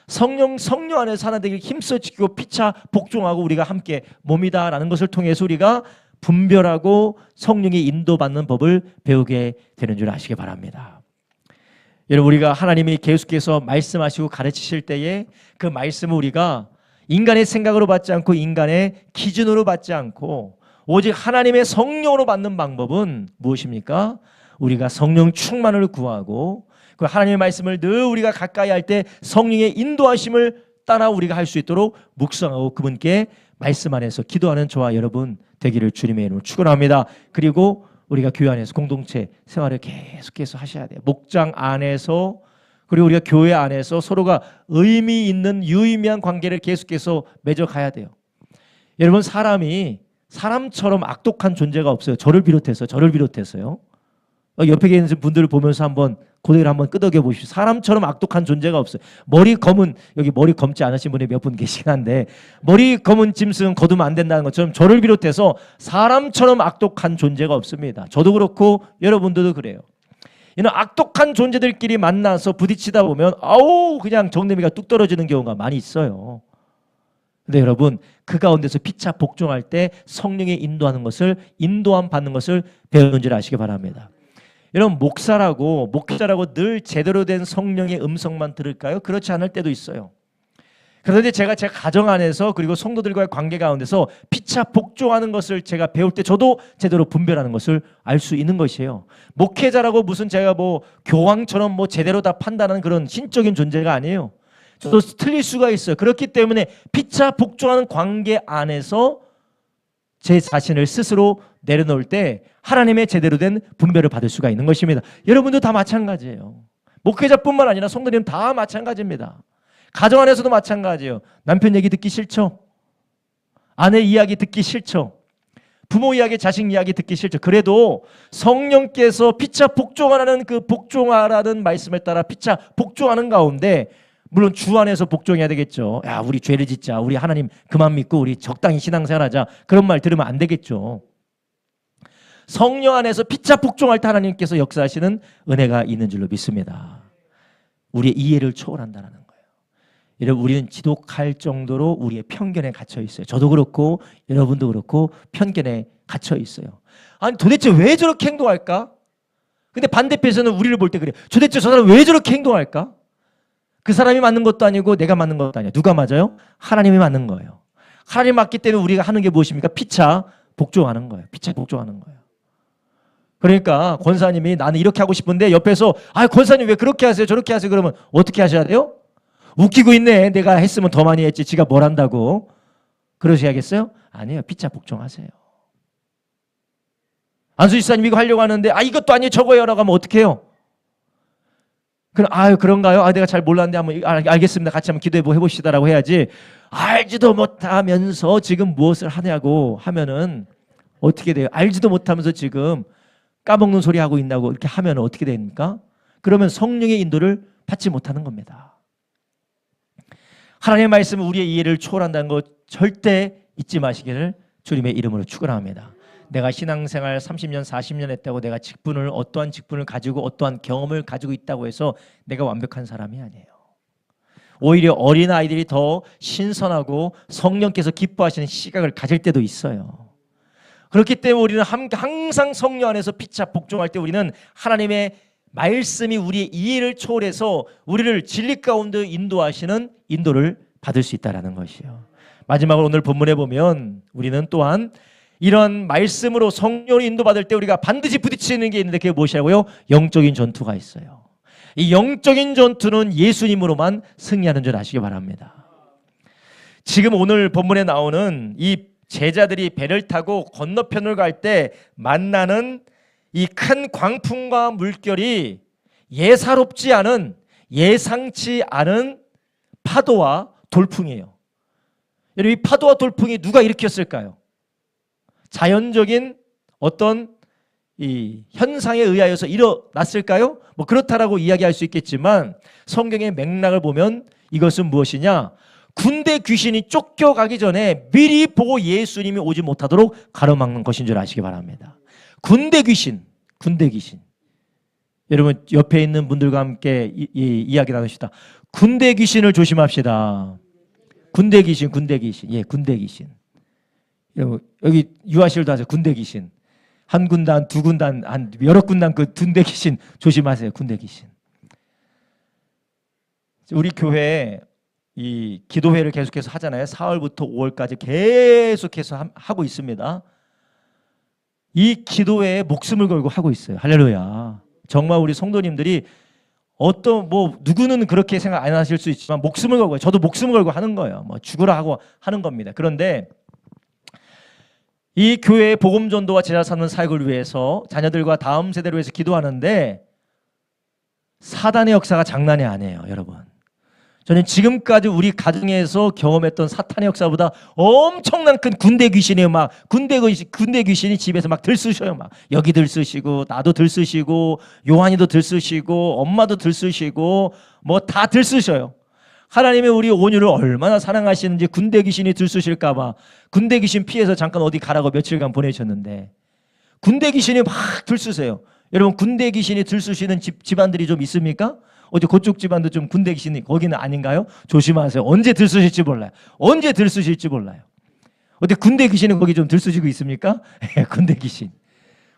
성령 안에서 하나 되기를 힘써 지키고 피차 복종하고 우리가 함께 몸이다라는 것을 통해서 우리가 분별하고 성령의 인도받는 법을 배우게 되는 줄 아시기 바랍니다. 여러분, 우리가 하나님이 계속해서 말씀하시고 가르치실 때에 그 말씀을 우리가 인간의 생각으로 받지 않고 인간의 기준으로 받지 않고 오직 하나님의 성령으로 받는 방법은 무엇입니까? 우리가 성령 충만을 구하고 그 하나님의 말씀을 늘 우리가 가까이 할 때 성령의 인도하심을 따라 우리가 할 수 있도록 묵상하고 그분께 말씀 안에서 기도하는 저와 여러분 되기를 주님의 이름으로 축원합니다. 그리고 우리가 교회 안에서 공동체 생활을 계속해서 하셔야 돼요. 목장 안에서 그리고 우리가 교회 안에서 서로가 의미 있는 유의미한 관계를 계속해서 맺어가야 돼요. 여러분, 사람처럼 악독한 존재가 없어요. 저를 비롯해서요. 옆에 계신 분들을 보면서 한번 고개를 한번 끄덕여 보십시오. 사람처럼 악독한 존재가 없어요. 머리 검지 않으신 분이 몇 분 계시긴 한데 머리 검은 짐승은 거두면 안 된다는 것처럼 저를 비롯해서 사람처럼 악독한 존재가 없습니다. 저도 그렇고 여러분들도 그래요. 이런 악독한 존재들끼리 만나서 부딪히다 보면 그냥 정내미가 뚝 떨어지는 경우가 많이 있어요. 근데 여러분, 그 가운데서 피차 복종할 때 성령의 인도하는 것을, 인도함 받는 것을 배우는 줄 아시기 바랍니다. 여러분, 목사라고 늘 제대로 된 성령의 음성만 들을까요? 그렇지 않을 때도 있어요. 그런데 제가 제 가정 안에서 그리고 성도들과의 관계 가운데서 피차 복종하는 것을 제가 배울 때 저도 제대로 분별하는 것을 알 수 있는 것이에요. 목회자라고 무슨 제가 교황처럼 제대로 다 판단하는 그런 신적인 존재가 아니에요. 저도 틀릴 수가 있어요. 그렇기 때문에 피차 복종하는 관계 안에서 제 자신을 스스로 내려놓을 때 하나님의 제대로 된 분별을 받을 수가 있는 것입니다. 여러분도 다 마찬가지예요. 목회자뿐만 아니라 성도님 다 마찬가지입니다. 가정 안에서도 마찬가지예요. 남편 얘기 듣기 싫죠? 아내 이야기 듣기 싫죠? 부모 이야기, 자식 이야기 듣기 싫죠? 그래도 성령께서 피차 복종하라는 그 복종하라는 말씀에 따라 피차 복종하는 가운데 물론 주 안에서 복종해야 되겠죠. 야, 우리 죄를 짓자. 우리 하나님 그만 믿고 우리 적당히 신앙생활하자. 그런 말 들으면 안 되겠죠. 성령 안에서 피차 복종할 때 하나님께서 역사하시는 은혜가 있는 줄로 믿습니다. 우리의 이해를 초월한다는 거예요. 여러분, 우리는 지독할 정도로 우리의 편견에 갇혀 있어요. 저도 그렇고 여러분도 그렇고 편견에 갇혀 있어요. 아니 도대체 왜 저렇게 행동할까? 근데 반대편에서는 우리를 볼 때 그래요. 도대체 저 사람 왜 저렇게 행동할까? 그 사람이 맞는 것도 아니고 내가 맞는 것도 아니에요. 누가 맞아요? 하나님이 맞는 거예요. 하나님이 맞기 때문에 우리가 하는 게 무엇입니까? 피차 복종하는 거예요. 피차 복종하는 거예요. 그러니까 권사님이 나는 이렇게 하고 싶은데 옆에서 권사님 왜 그렇게 하세요? 저렇게 하세요? 그러면 어떻게 하셔야 돼요? 웃기고 있네. 내가 했으면 더 많이 했지. 지가 뭘 한다고. 그러셔야겠어요? 아니에요. 피차 복종하세요. 안수 집사님 이거 하려고 하는데 이것도 아니에요. 저거예요. 라고 하면 어떻게 해요? 그럼 그런가요? 내가 잘 몰랐는데 한번 알겠습니다. 같이 한번 기도해 봅시다라고 해야지. 알지도 못하면서 지금 무엇을 하냐고 하면은 어떻게 돼요? 알지도 못하면서 지금 까먹는 소리 하고 있나고 이렇게 하면 어떻게 됩니까? 그러면 성령의 인도를 받지 못하는 겁니다. 하나님의 말씀은 우리의 이해를 초월한다는 것 절대 잊지 마시기를 주님의 이름으로 축원합니다. 내가 신앙생활 30년, 40년 했다고 내가 어떠한 직분을 가지고 어떠한 경험을 가지고 있다고 해서 내가 완벽한 사람이 아니에요. 오히려 어린아이들이 더 신선하고 성령께서 기뻐하시는 시각을 가질 때도 있어요. 그렇기 때문에 우리는 항상 성령 안에서 피차 복종할 때 우리는 하나님의 말씀이 우리의 이해를 초월해서 우리를 진리 가운데 인도하시는 인도를 받을 수 있다는 것이요. 마지막으로 오늘 본문에 보면 우리는 또한 이런 말씀으로 성령을 인도받을 때 우리가 반드시 부딪히는 게 있는데 그게 무엇이라고요? 영적인 전투가 있어요. 이 영적인 전투는 예수님으로만 승리하는 줄 아시기 바랍니다. 지금 오늘 본문에 나오는 이 제자들이 배를 타고 건너편을 갈 때 만나는 이 큰 광풍과 물결이 예사롭지 않은 예상치 않은 파도와 돌풍이에요. 여러분, 이 파도와 돌풍이 누가 일으켰을까요? 자연적인 어떤 이 현상에 의하여서 일어났을까요? 그렇다라고 이야기할 수 있겠지만 성경의 맥락을 보면 이것은 무엇이냐? 군대 귀신이 쫓겨가기 전에 미리 보고 예수님이 오지 못하도록 가로막는 것인 줄 아시기 바랍니다. 군대 귀신. 여러분 옆에 있는 분들과 함께 이야기 나누시다. 군대 귀신을 조심합시다. 군대 귀신. 예, 군대 귀신. 여기 유아실도 하세요. 군대 귀신. 한 군단, 두 군단, 여러 군단 그 군대 귀신 조심하세요. 군대 귀신. 우리 교회에 이 기도회를 계속해서 하잖아요. 4월부터 5월까지 계속해서 하고 있습니다. 이 기도회에 목숨을 걸고 하고 있어요. 할렐루야. 정말 우리 성도님들이 누구는 그렇게 생각 안 하실 수 있지만 목숨을 걸고, 저도 목숨을 걸고 하는 거예요. 죽으라 하고 하는 겁니다. 그런데 이 교회의 복음 전도와 제자 삼는 사역을 위해서 자녀들과 다음 세대를 위해서 기도하는데 사단의 역사가 장난이 아니에요, 여러분. 저는 지금까지 우리 가정에서 경험했던 사탄의 역사보다 엄청난 큰 군대 귀신이 군대 귀신이 집에서 막 들쑤셔요. 여기 들쑤시고 나도 들쑤시고 요한이도 들쑤시고 엄마도 들쑤시고 다 들쑤셔요. 하나님의 우리 온유를 얼마나 사랑하시는지 군대 귀신이 들쑤실까 봐 군대 귀신 피해서 잠깐 어디 가라고 며칠간 보내셨는데 군대 귀신이 막 들쑤세요. 여러분 군대 귀신이 들쑤시는 집안들이 좀 있습니까? 어디 그쪽 집안도 좀 군대 귀신이 거기는 아닌가요? 조심하세요. 언제 들쑤실지 몰라요. 어디 군대 귀신은 거기 좀 들쑤시고 있습니까? 군대 귀신.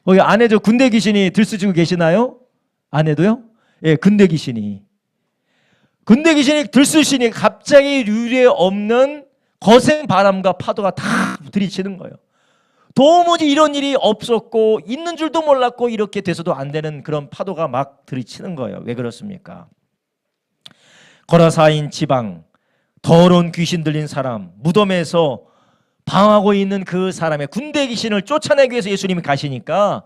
거기 안에 저 군대 귀신이 들쑤시고 계시나요? 안에도요? 예, 군대 귀신이 들쑤시니 갑자기 유례 없는 거센 바람과 파도가 다 들이치는 거예요. 도무지 이런 일이 없었고 있는 줄도 몰랐고 이렇게 돼서도 안 되는 그런 파도가 막 들이치는 거예요. 왜 그렇습니까? 거라사인 지방, 더러운 귀신 들린 사람, 무덤에서 방황하고 있는 그 사람의 군대 귀신을 쫓아내기 위해서 예수님이 가시니까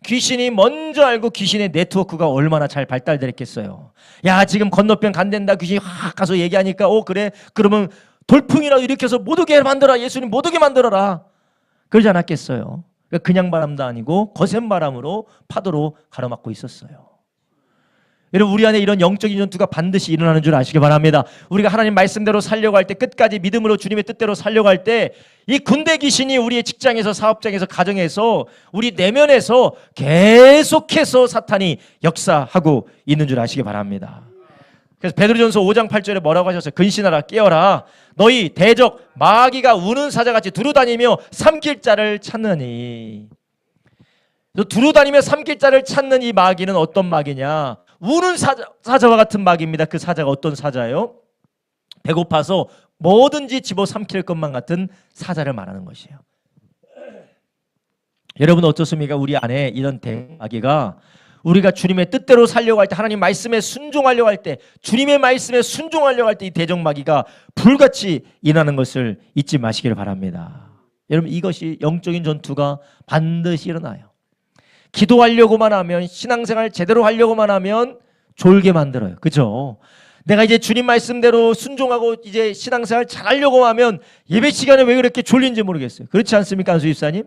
귀신이 먼저 알고 귀신의 네트워크가 얼마나 잘 발달됐겠어요. 야, 지금 건너편 간댄다. 귀신이 확 가서 얘기하니까 그래, 그러면 돌풍이라도 일으켜서 못 오게 만들어라. 예수님 못 오게 만들어라. 그러지 않았겠어요. 그냥 바람도 아니고 거센 바람으로 파도로 가로막고 있었어요. 여러분, 우리 안에 이런 영적인 전투가 반드시 일어나는 줄 아시기 바랍니다. 우리가 하나님 말씀대로 살려고 할 때, 끝까지 믿음으로 주님의 뜻대로 살려고 할 때, 이 군대 귀신이 우리의 직장에서, 사업장에서, 가정에서, 우리 내면에서 계속해서 사탄이 역사하고 있는 줄 아시기 바랍니다. 그래서 베드로전서 5장 8절에 뭐라고 하셨어요? 근신하라, 깨어라. 너희 대적 마귀가 우는 사자같이 두루다니며 삼킬 자를 찾느니. 두루다니며 삼킬 자를 찾는 이 마귀는 어떤 마귀냐? 우는 사자와 같은 마귀입니다. 그 사자가 어떤 사자예요? 배고파서 뭐든지 집어삼킬 것만 같은 사자를 말하는 것이에요. 여러분 어떻습니까? 우리 안에 이런 대마귀가 우리가 주님의 뜻대로 살려고 할 때, 하나님 말씀에 순종하려고 할 때, 주님의 말씀에 순종하려고 할 때 이 대적마귀가 불같이 일어나는 것을 잊지 마시기를 바랍니다. 여러분, 이것이 영적인 전투가 반드시 일어나요. 기도하려고만 하면, 신앙생활 제대로 하려고만 하면 졸게 만들어요. 그죠? 내가 이제 주님 말씀대로 순종하고 이제 신앙생활 잘하려고 하면 예배 시간에 왜 그렇게 졸린지 모르겠어요. 그렇지 않습니까, 안수 집사님?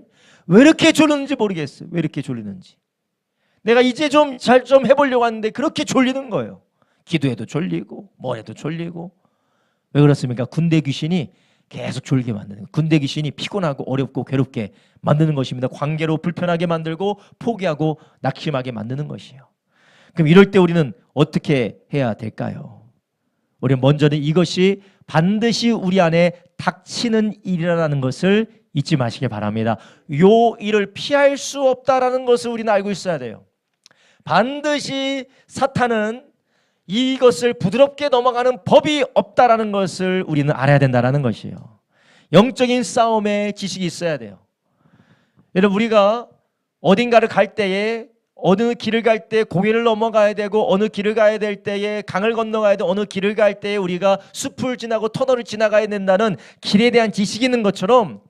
왜 이렇게 졸리는지 모르겠어요. 왜 이렇게 졸리는지. 내가 이제 좀 잘 좀 해보려고 하는데 그렇게 졸리는 거예요. 기도해도 졸리고 뭘 해도 졸리고. 왜 그렇습니까? 군대 귀신이 계속 졸게 만드는 거예요. 군대 귀신이 피곤하고 어렵고 괴롭게 만드는 것입니다. 관계로 불편하게 만들고 포기하고 낙심하게 만드는 것이에요. 그럼 이럴 때 우리는 어떻게 해야 될까요? 우리는 먼저는 이것이 반드시 우리 안에 닥치는 일이라는 것을 잊지 마시기 바랍니다. 요 일을 피할 수 없다라는 것을 우리는 알고 있어야 돼요. 반드시 사탄은 이것을 부드럽게 넘어가는 법이 없다라는 것을 우리는 알아야 된다는 것이에요. 영적인 싸움에 지식이 있어야 돼요. 여러분, 우리가 어딘가를 갈 때에, 어느 길을 갈 때 고개를 넘어가야 되고, 어느 길을 가야 될 때에 강을 건너가야 되고, 어느 길을 갈 때에 우리가 숲을 지나고 터널을 지나가야 된다는 길에 대한 지식이 있는 것처럼,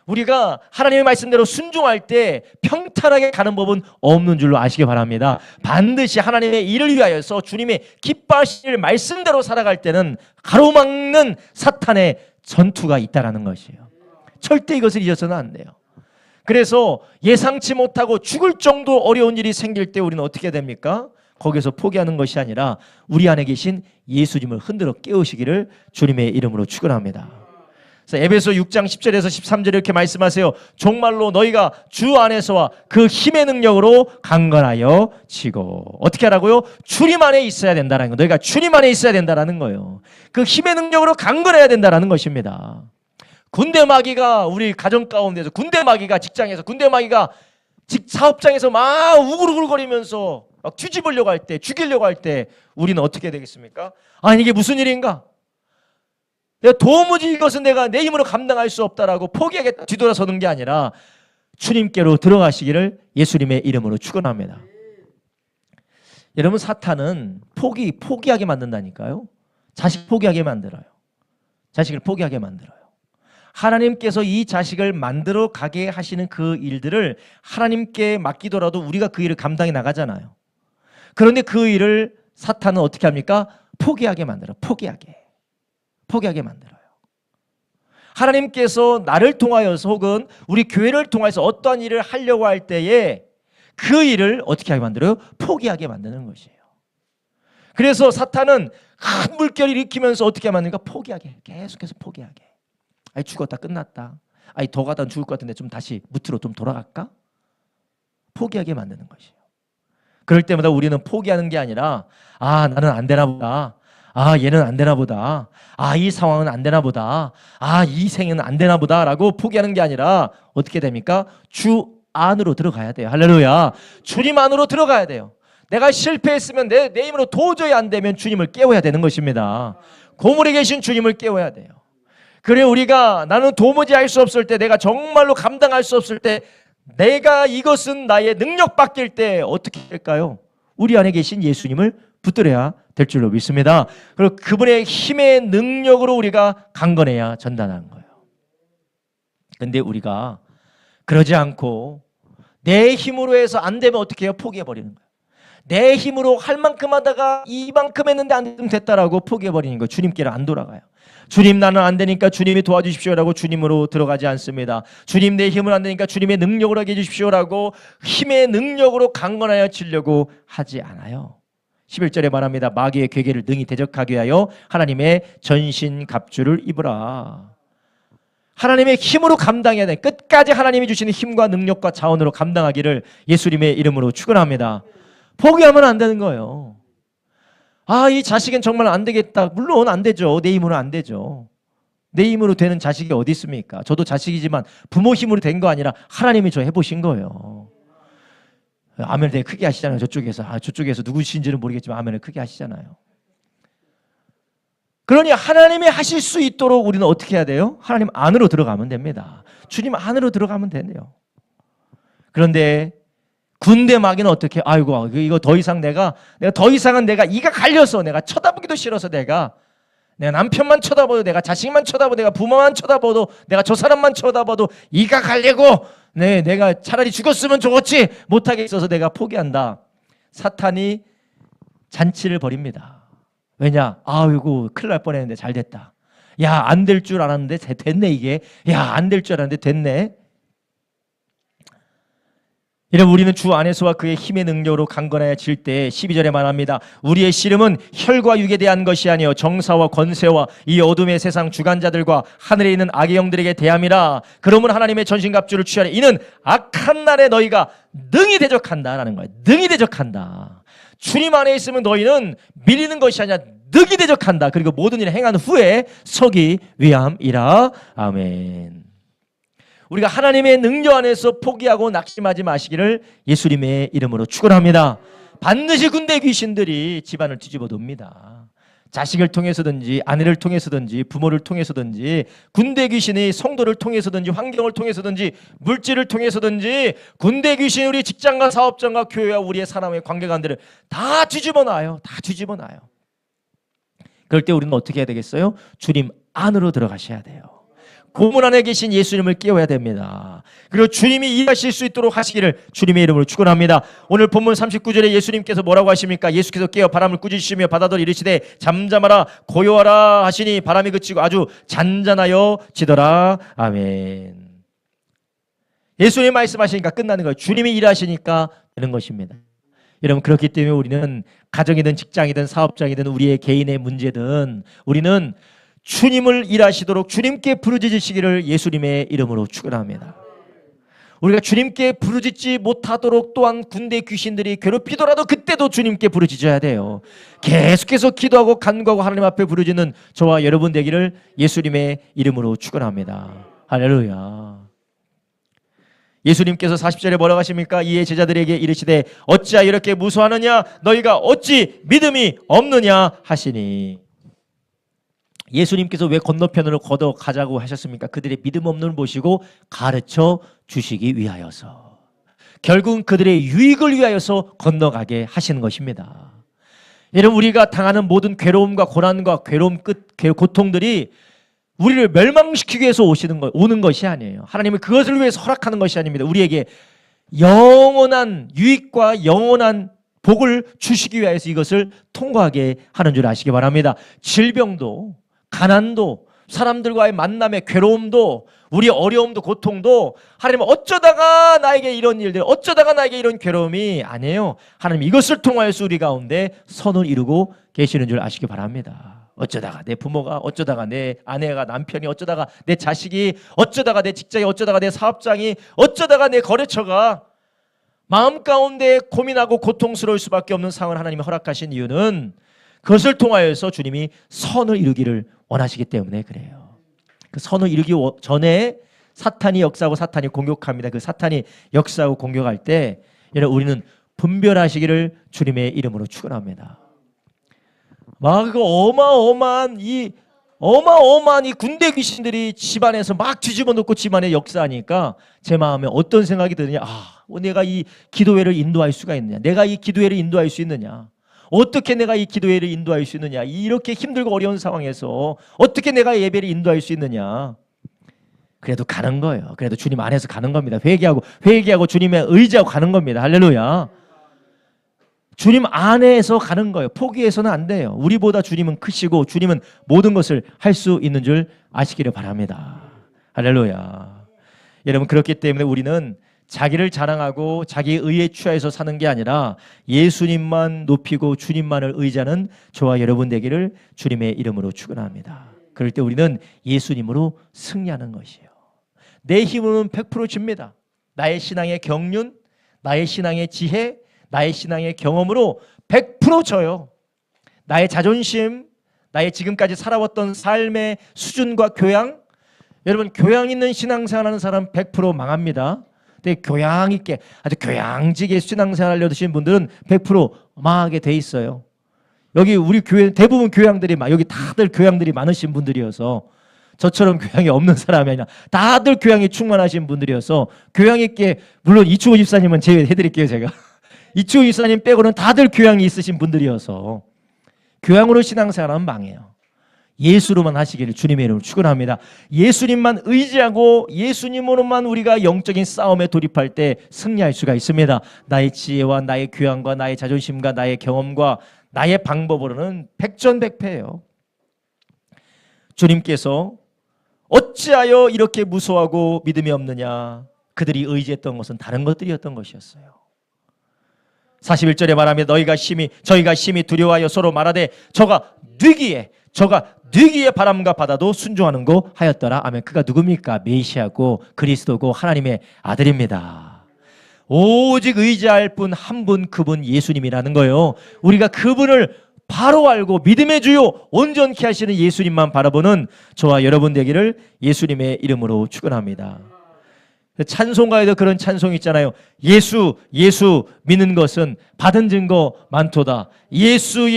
우리가 하나님의 말씀대로 순종할 때 평탄하게 가는 법은 없는 줄로 아시기 바랍니다. 반드시 하나님의 일을 위하여서 주님의 기뻐하실 말씀대로 살아갈 때는 가로막는 사탄의 전투가 있다라는 것이에요. 절대 이것을 잊어서는 안 돼요. 그래서 예상치 못하고 죽을 정도 어려운 일이 생길 때 우리는 어떻게 됩니까? 거기서 포기하는 것이 아니라 우리 안에 계신 예수님을 흔들어 깨우시기를 주님의 이름으로 축원합니다. 에베소 6장 10절에서 13절에 이렇게 말씀하세요. 정말로 너희가 주 안에서와 그 힘의 능력으로 강건하여 지고. 어떻게 하라고요? 주님 안에 있어야 된다는 거. 너희가 주님 안에 있어야 된다는 거예요. 그 힘의 능력으로 강건해야 된다는 것입니다. 군대 마귀가 우리 가정 가운데서, 군대 마귀가 직장에서, 군대 마귀가 사업장에서 막 우글우글거리면서 막 뒤집으려고 할 때, 죽이려고 할 때 우리는 어떻게 되겠습니까? 아니, 이게 무슨 일인가? 도무지 이것은 내가 내 힘으로 감당할 수 없다라고 포기하겠다 뒤돌아서는 게 아니라 주님께로 들어가시기를 예수님의 이름으로 축원합니다. 여러분, 사탄은 포기하게 만든다니까요. 자식 포기하게 만들어요. 자식을 포기하게 만들어요. 하나님께서 이 자식을 만들어 가게 하시는 그 일들을 하나님께 맡기더라도 우리가 그 일을 감당해 나가잖아요. 그런데 그 일을 사탄은 어떻게 합니까? 포기하게 만들어요. 포기하게 만들어요. 하나님께서 나를 통하여서 혹은 우리 교회를 통해서 어떠한 일을 하려고 할 때에 그 일을 어떻게 하게 만들어요? 포기하게 만드는 것이에요. 그래서 사탄은 큰 물결을 일으키면서 어떻게 만드는가? 포기하게, 계속해서 포기하게. 아이, 죽었다, 끝났다. 아이, 더 가다 죽을 것 같은데 좀 다시 무트로 좀 돌아갈까? 포기하게 만드는 것이에요. 그럴 때마다 우리는 포기하는 게 아니라, 아, 나는 안 되나 보다. 아, 얘는 안 되나 보다. 아, 이 상황은 안 되나 보다. 아, 이 생은 안 되나 보다 라고 포기하는 게 아니라 어떻게 됩니까? 주 안으로 들어가야 돼요. 할렐루야. 주님 안으로 들어가야 돼요. 내가 실패했으면 내 힘으로 도저히 안 되면 주님을 깨워야 되는 것입니다. 고물에 계신 주님을 깨워야 돼요. 그래, 우리가 나는 도무지 할 수 없을 때, 내가 정말로 감당할 수 없을 때, 내가 이것은 나의 능력 바뀔 때 어떻게 될까요? 우리 안에 계신 예수님을 붙들어야 될 줄로 믿습니다. 그리고 그분의 힘의 능력으로 우리가 강건해야 전단하는 거예요. 근데 우리가 그러지 않고 내 힘으로 해서 안 되면 어떻게 해요? 포기해버리는 거예요. 내 힘으로 할 만큼 하다가 이만큼 했는데 안 되면 됐다라고 포기해버리는 거예요. 주님께로 안 돌아가요. 주님, 나는 안 되니까 주님이 도와주십시오라고 주님으로 들어가지 않습니다. 주님, 내 힘으로 안 되니까 주님의 능력으로 하게 해주십시오라고 힘의 능력으로 강건하여 지려고 하지 않아요. 11절에 말합니다. 마귀의 괴계를 능히 대적하게 하여 하나님의 전신갑주를 입으라. 하나님의 힘으로 감당해야 돼. 끝까지 하나님이 주시는 힘과 능력과 자원으로 감당하기를 예수님의 이름으로 축원합니다. 포기하면 안 되는 거예요. 아, 이 자식은 정말 안 되겠다. 물론 안 되죠. 내 힘으로 안 되죠. 내 힘으로 되는 자식이 어디 있습니까? 저도 자식이지만 부모 힘으로 된 거 아니라 하나님이 저 해보신 거예요. 아멘을 되게 크게 하시잖아요. 저쪽에서 누구신지는 모르겠지만 아멘을 크게 하시잖아요. 그러니 하나님이 하실 수 있도록 우리는 어떻게 해야 돼요? 하나님 안으로 들어가면 됩니다. 주님 안으로 들어가면 되네요. 그런데 군대 마귀는 어떻게? 아이고, 이거 더 이상 내가 더 이상은 내가 이가 갈려서 내가 쳐다보기도 싫어서 내가 남편만 쳐다봐도, 내가 자식만 쳐다봐도, 내가 부모만 쳐다봐도, 내가 저 사람만 쳐다봐도 이가 갈리고 내가 차라리 죽었으면 좋았지 못하게 있어서 내가 포기한다. 사탄이 잔치를 벌입니다. 왜냐? 아이고, 큰일 날 뻔했는데 잘 됐다. 야, 안 될 줄 알았는데 됐네 이게. 야, 안 될 줄 알았는데 됐네. 이런 우리는 주 안에서와 그의 힘의 능력으로 강건하여 질 때 12절에 말합니다. 우리의 씨름은 혈과 육에 대한 것이 아니요 정사와 권세와 이 어둠의 세상 주관자들과 하늘에 있는 악의 영들에게 대함이라. 그러면 하나님의 전신갑주를 취하래. 이는 악한 날에 너희가 능히 대적한다라는 거예요. 능히 대적한다. 주님 안에 있으면 너희는 밀리는 것이 아니라 능히 대적한다. 그리고 모든 일을 행한 후에 서기 위함이라. 아멘. 우리가 하나님의 능력 안에서 포기하고 낙심하지 마시기를 예수님의 이름으로 축원합니다. 반드시 군대 귀신들이 집안을 뒤집어 돕니다. 자식을 통해서든지 아내를 통해서든지 부모를 통해서든지 군대 귀신이 성도를 통해서든지 환경을 통해서든지 물질을 통해서든지 군대 귀신이 우리 직장과 사업장과 교회와 우리의 사람의 관계관들을 다 뒤집어 놔요. 다 뒤집어 놔요. 그럴 때 우리는 어떻게 해야 되겠어요? 주님 안으로 들어가셔야 돼요. 고문 안에 계신 예수님을 깨워야 됩니다. 그리고 주님이 일하실 수 있도록 하시기를 주님의 이름으로 축원합니다. 오늘 본문 39절에 예수님께서 뭐라고 하십니까? 예수께서 깨어 바람을 꾸짖으시며 바다더러 이르시되 잠잠하라 고요하라 하시니 바람이 그치고 아주 잔잔하여 지더라. 아멘. 예수님 말씀하시니까 끝나는 거예요. 주님이 일하시니까 되는 것입니다. 여러분, 그렇기 때문에 우리는 가정이든 직장이든 사업장이든 우리의 개인의 문제든 우리는 주님을 일하시도록 주님께 부르짖으시기를 예수님의 이름으로 축원합니다. 우리가 주님께 부르짖지 못하도록 또한 군대 귀신들이 괴롭히더라도 그때도 주님께 부르짖어야 돼요. 계속해서 기도하고 간구하고 하나님 앞에 부르짖는 저와 여러분 되기를 예수님의 이름으로 축원합니다. 할렐루야. 예수님께서 40절에 뭐라고 하십니까? 이에 제자들에게 이르시되 어찌하여 이렇게 무서워하느냐? 너희가 어찌 믿음이 없느냐 하시니. 예수님께서 왜 건너편으로 걷어가자고 하셨습니까? 그들의 믿음 없는 보시고 가르쳐 주시기 위하여서, 결국은 그들의 유익을 위하여서 건너가게 하시는 것입니다. 여러분, 우리가 당하는 모든 괴로움과 고난과 고통들이 우리를 멸망시키기 위해서 오는 것이 아니에요. 하나님은 그것을 위해서 허락하는 것이 아닙니다. 우리에게 영원한 유익과 영원한 복을 주시기 위해서 이것을 통과하게 하는 줄 아시기 바랍니다. 질병도 가난도 사람들과의 만남의 괴로움도 우리의 어려움도 고통도 하나님은 어쩌다가 나에게 이런 일들, 어쩌다가 나에게 이런 괴로움이 아니에요. 하나님 이것을 통하여서 우리 가운데 선을 이루고 계시는 줄 아시기 바랍니다. 어쩌다가 내 부모가, 어쩌다가 내 아내가, 남편이, 어쩌다가 내 자식이, 어쩌다가 내 직장이, 어쩌다가 내 사업장이, 어쩌다가 내 거래처가 마음 가운데 고민하고 고통스러울 수밖에 없는 상황을 하나님이 허락하신 이유는 그것을 통하여서 주님이 선을 이루기를 원하시기 때문에 그래요. 그 선을 이루기 전에 사탄이 역사하고 사탄이 공격합니다. 그 사탄이 역사하고 공격할 때 우리는 분별하시기를 주님의 이름으로 축원합니다. 막 그 어마어마한 이 군대 귀신들이 집안에서 막 뒤집어 놓고 집안에 역사하니까 제 마음에 어떤 생각이 드느냐? 내가 이 기도회를 인도할 수가 있느냐? 내가 이 기도회를 인도할 수 있느냐? 어떻게 내가 이 기도회를 인도할 수 있느냐? 이렇게 힘들고 어려운 상황에서 어떻게 내가 예배를 인도할 수 있느냐? 그래도 가는 거예요. 그래도 주님 안에서 가는 겁니다. 회개하고 주님의 의지하고 가는 겁니다. 할렐루야. 주님 안에서 가는 거예요. 포기해서는 안 돼요. 우리보다 주님은 크시고 주님은 모든 것을 할 수 있는 줄 아시기를 바랍니다. 할렐루야. 여러분, 그렇기 때문에 우리는 자기를 자랑하고 자기의 의에 취하여서 사는 게 아니라 예수님만 높이고 주님만을 의지하는 저와 여러분 되기를 주님의 이름으로 축원합니다. 그럴 때 우리는 예수님으로 승리하는 것이에요. 내 힘으로는 100% 집니다. 나의 신앙의 경륜, 나의 신앙의 지혜, 나의 신앙의 경험으로 100% 져요. 나의 자존심, 나의 지금까지 살아왔던 삶의 수준과 교양, 여러분, 교양 있는 신앙생활하는 사람 100% 망합니다. 근데 교양 있게 아주 교양지게 신앙생활 하려드신 분들은 100% 망하게 돼 있어요. 여기 우리 교회 대부분 교양들이 여기 다들 교양들이 많으신 분들이어서, 저처럼 교양이 없는 사람이 아니라 다들 교양이 충만하신 분들이어서 교양 있게, 물론 이충호 집사님은 제외해드릴게요. 제가 이충호 집사님 빼고는 다들 교양이 있으신 분들이어서 교양으로 신앙생활하면 망해요. 예수로만 하시기를 주님의 이름으로 축원합니다. 예수님만 의지하고 예수님으로만 우리가 영적인 싸움에 돌입할 때 승리할 수가 있습니다. 나의 지혜와 나의 교양과 나의 자존심과 나의 경험과 나의 방법으로는 백전백패예요. 주님께서 어찌하여 이렇게 무서워하고 믿음이 없느냐? 그들이 의지했던 것은 다른 것들이었던 것이었어요. 41절에 말하면 저희가 심히 두려워하여 서로 말하되 저가 뉘기에 바람과 바다도 순종하는고 하였더라. 아멘. 그가 누굽니까? 메시아고 그리스도고 하나님의 아들입니다. 오직 의지할 분 한 분, 그분 예수님이라는 거예요. 우리가 그분을 바로 알고 믿음의 주요 온전케 하시는 예수님만 바라보는 저와 여러분 되기를 예수님의 이름으로 축원합니다. 찬송가에도 그런 찬송이 있잖아요. 예수 믿는 것은 받은 증거 많도다. 예수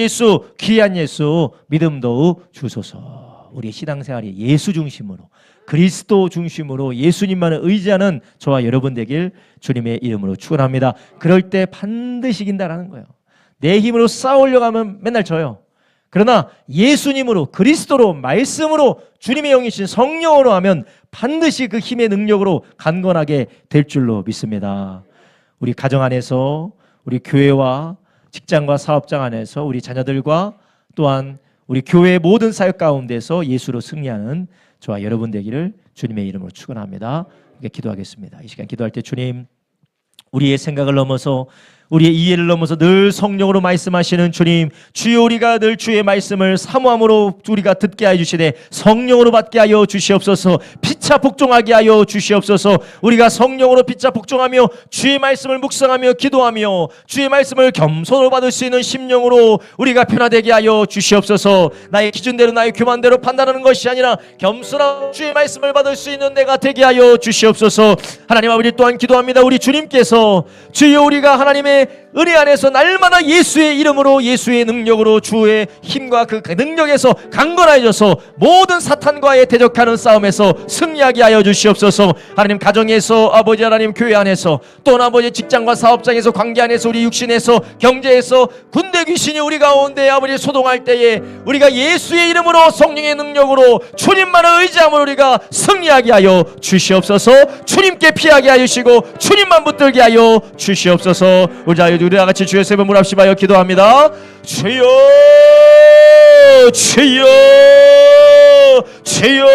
귀한 예수 믿음도 주소서. 우리의 신앙생활이 예수 중심으로, 그리스도 중심으로 예수님만을 의지하는 저와 여러분 되길 주님의 이름으로 축원합니다. 그럴 때 반드시 이긴다라는 거예요. 내 힘으로 싸우려고 하면 맨날 져요. 그러나 예수님으로, 그리스도로, 말씀으로, 주님의 영이신 성령으로 하면 반드시 그 힘의 능력으로 강건하게 될 줄로 믿습니다. 우리 가정 안에서, 우리 교회와 직장과 사업장 안에서, 우리 자녀들과 또한 우리 교회의 모든 사역 가운데서 예수로 승리하는 저와 여러분 되기를 주님의 이름으로 축원합니다. 기도하겠습니다. 이 시간 기도할 때 주님, 우리의 생각을 넘어서, 우리의 이해를 넘어서 늘 성령으로 말씀하시는 주님, 주여 우리가 늘 주의 말씀을 사모함으로 우리가 듣게 하여 주시되 성령으로 받게 하여 주시옵소서. 피차 복종하게 하여 주시옵소서. 우리가 성령으로 피차 복종하며 주의 말씀을 묵상하며 기도하며 주의 말씀을 겸손으로 받을 수 있는 심령으로 우리가 변화되게 하여 주시옵소서. 나의 기준대로 나의 교만대로 판단하는 것이 아니라 겸손한 주의 말씀을 받을 수 있는 내가 되게 하여 주시옵소서. 하나님 아버지, 또한 기도합니다. 우리 주님께서 주여 우리가 하나님의 은혜 안에서 날마다 예수의 이름으로, 예수의 능력으로, 주의 힘과 그 능력에서 강건해져서 모든 사탄과의 대적하는 싸움에서 승리하게 하여 주시옵소서. 하나님, 가정에서, 아버지 하나님, 교회 안에서, 또는 아버지 직장과 사업장에서, 관계 안에서, 우리 육신에서, 경제에서 군대 귀신이 우리 가운데 아버지 소동할 때에 우리가 예수의 이름으로, 성령의 능력으로, 주님만을 의지함으로 우리가 승리하게 하여 주시옵소서. 주님께 피하게 하여 주시고 주님만 붙들게 하여 주시옵소서. 우리 다 같이 주의 세번 물합시하여 기도합니다. 주여 주여 주여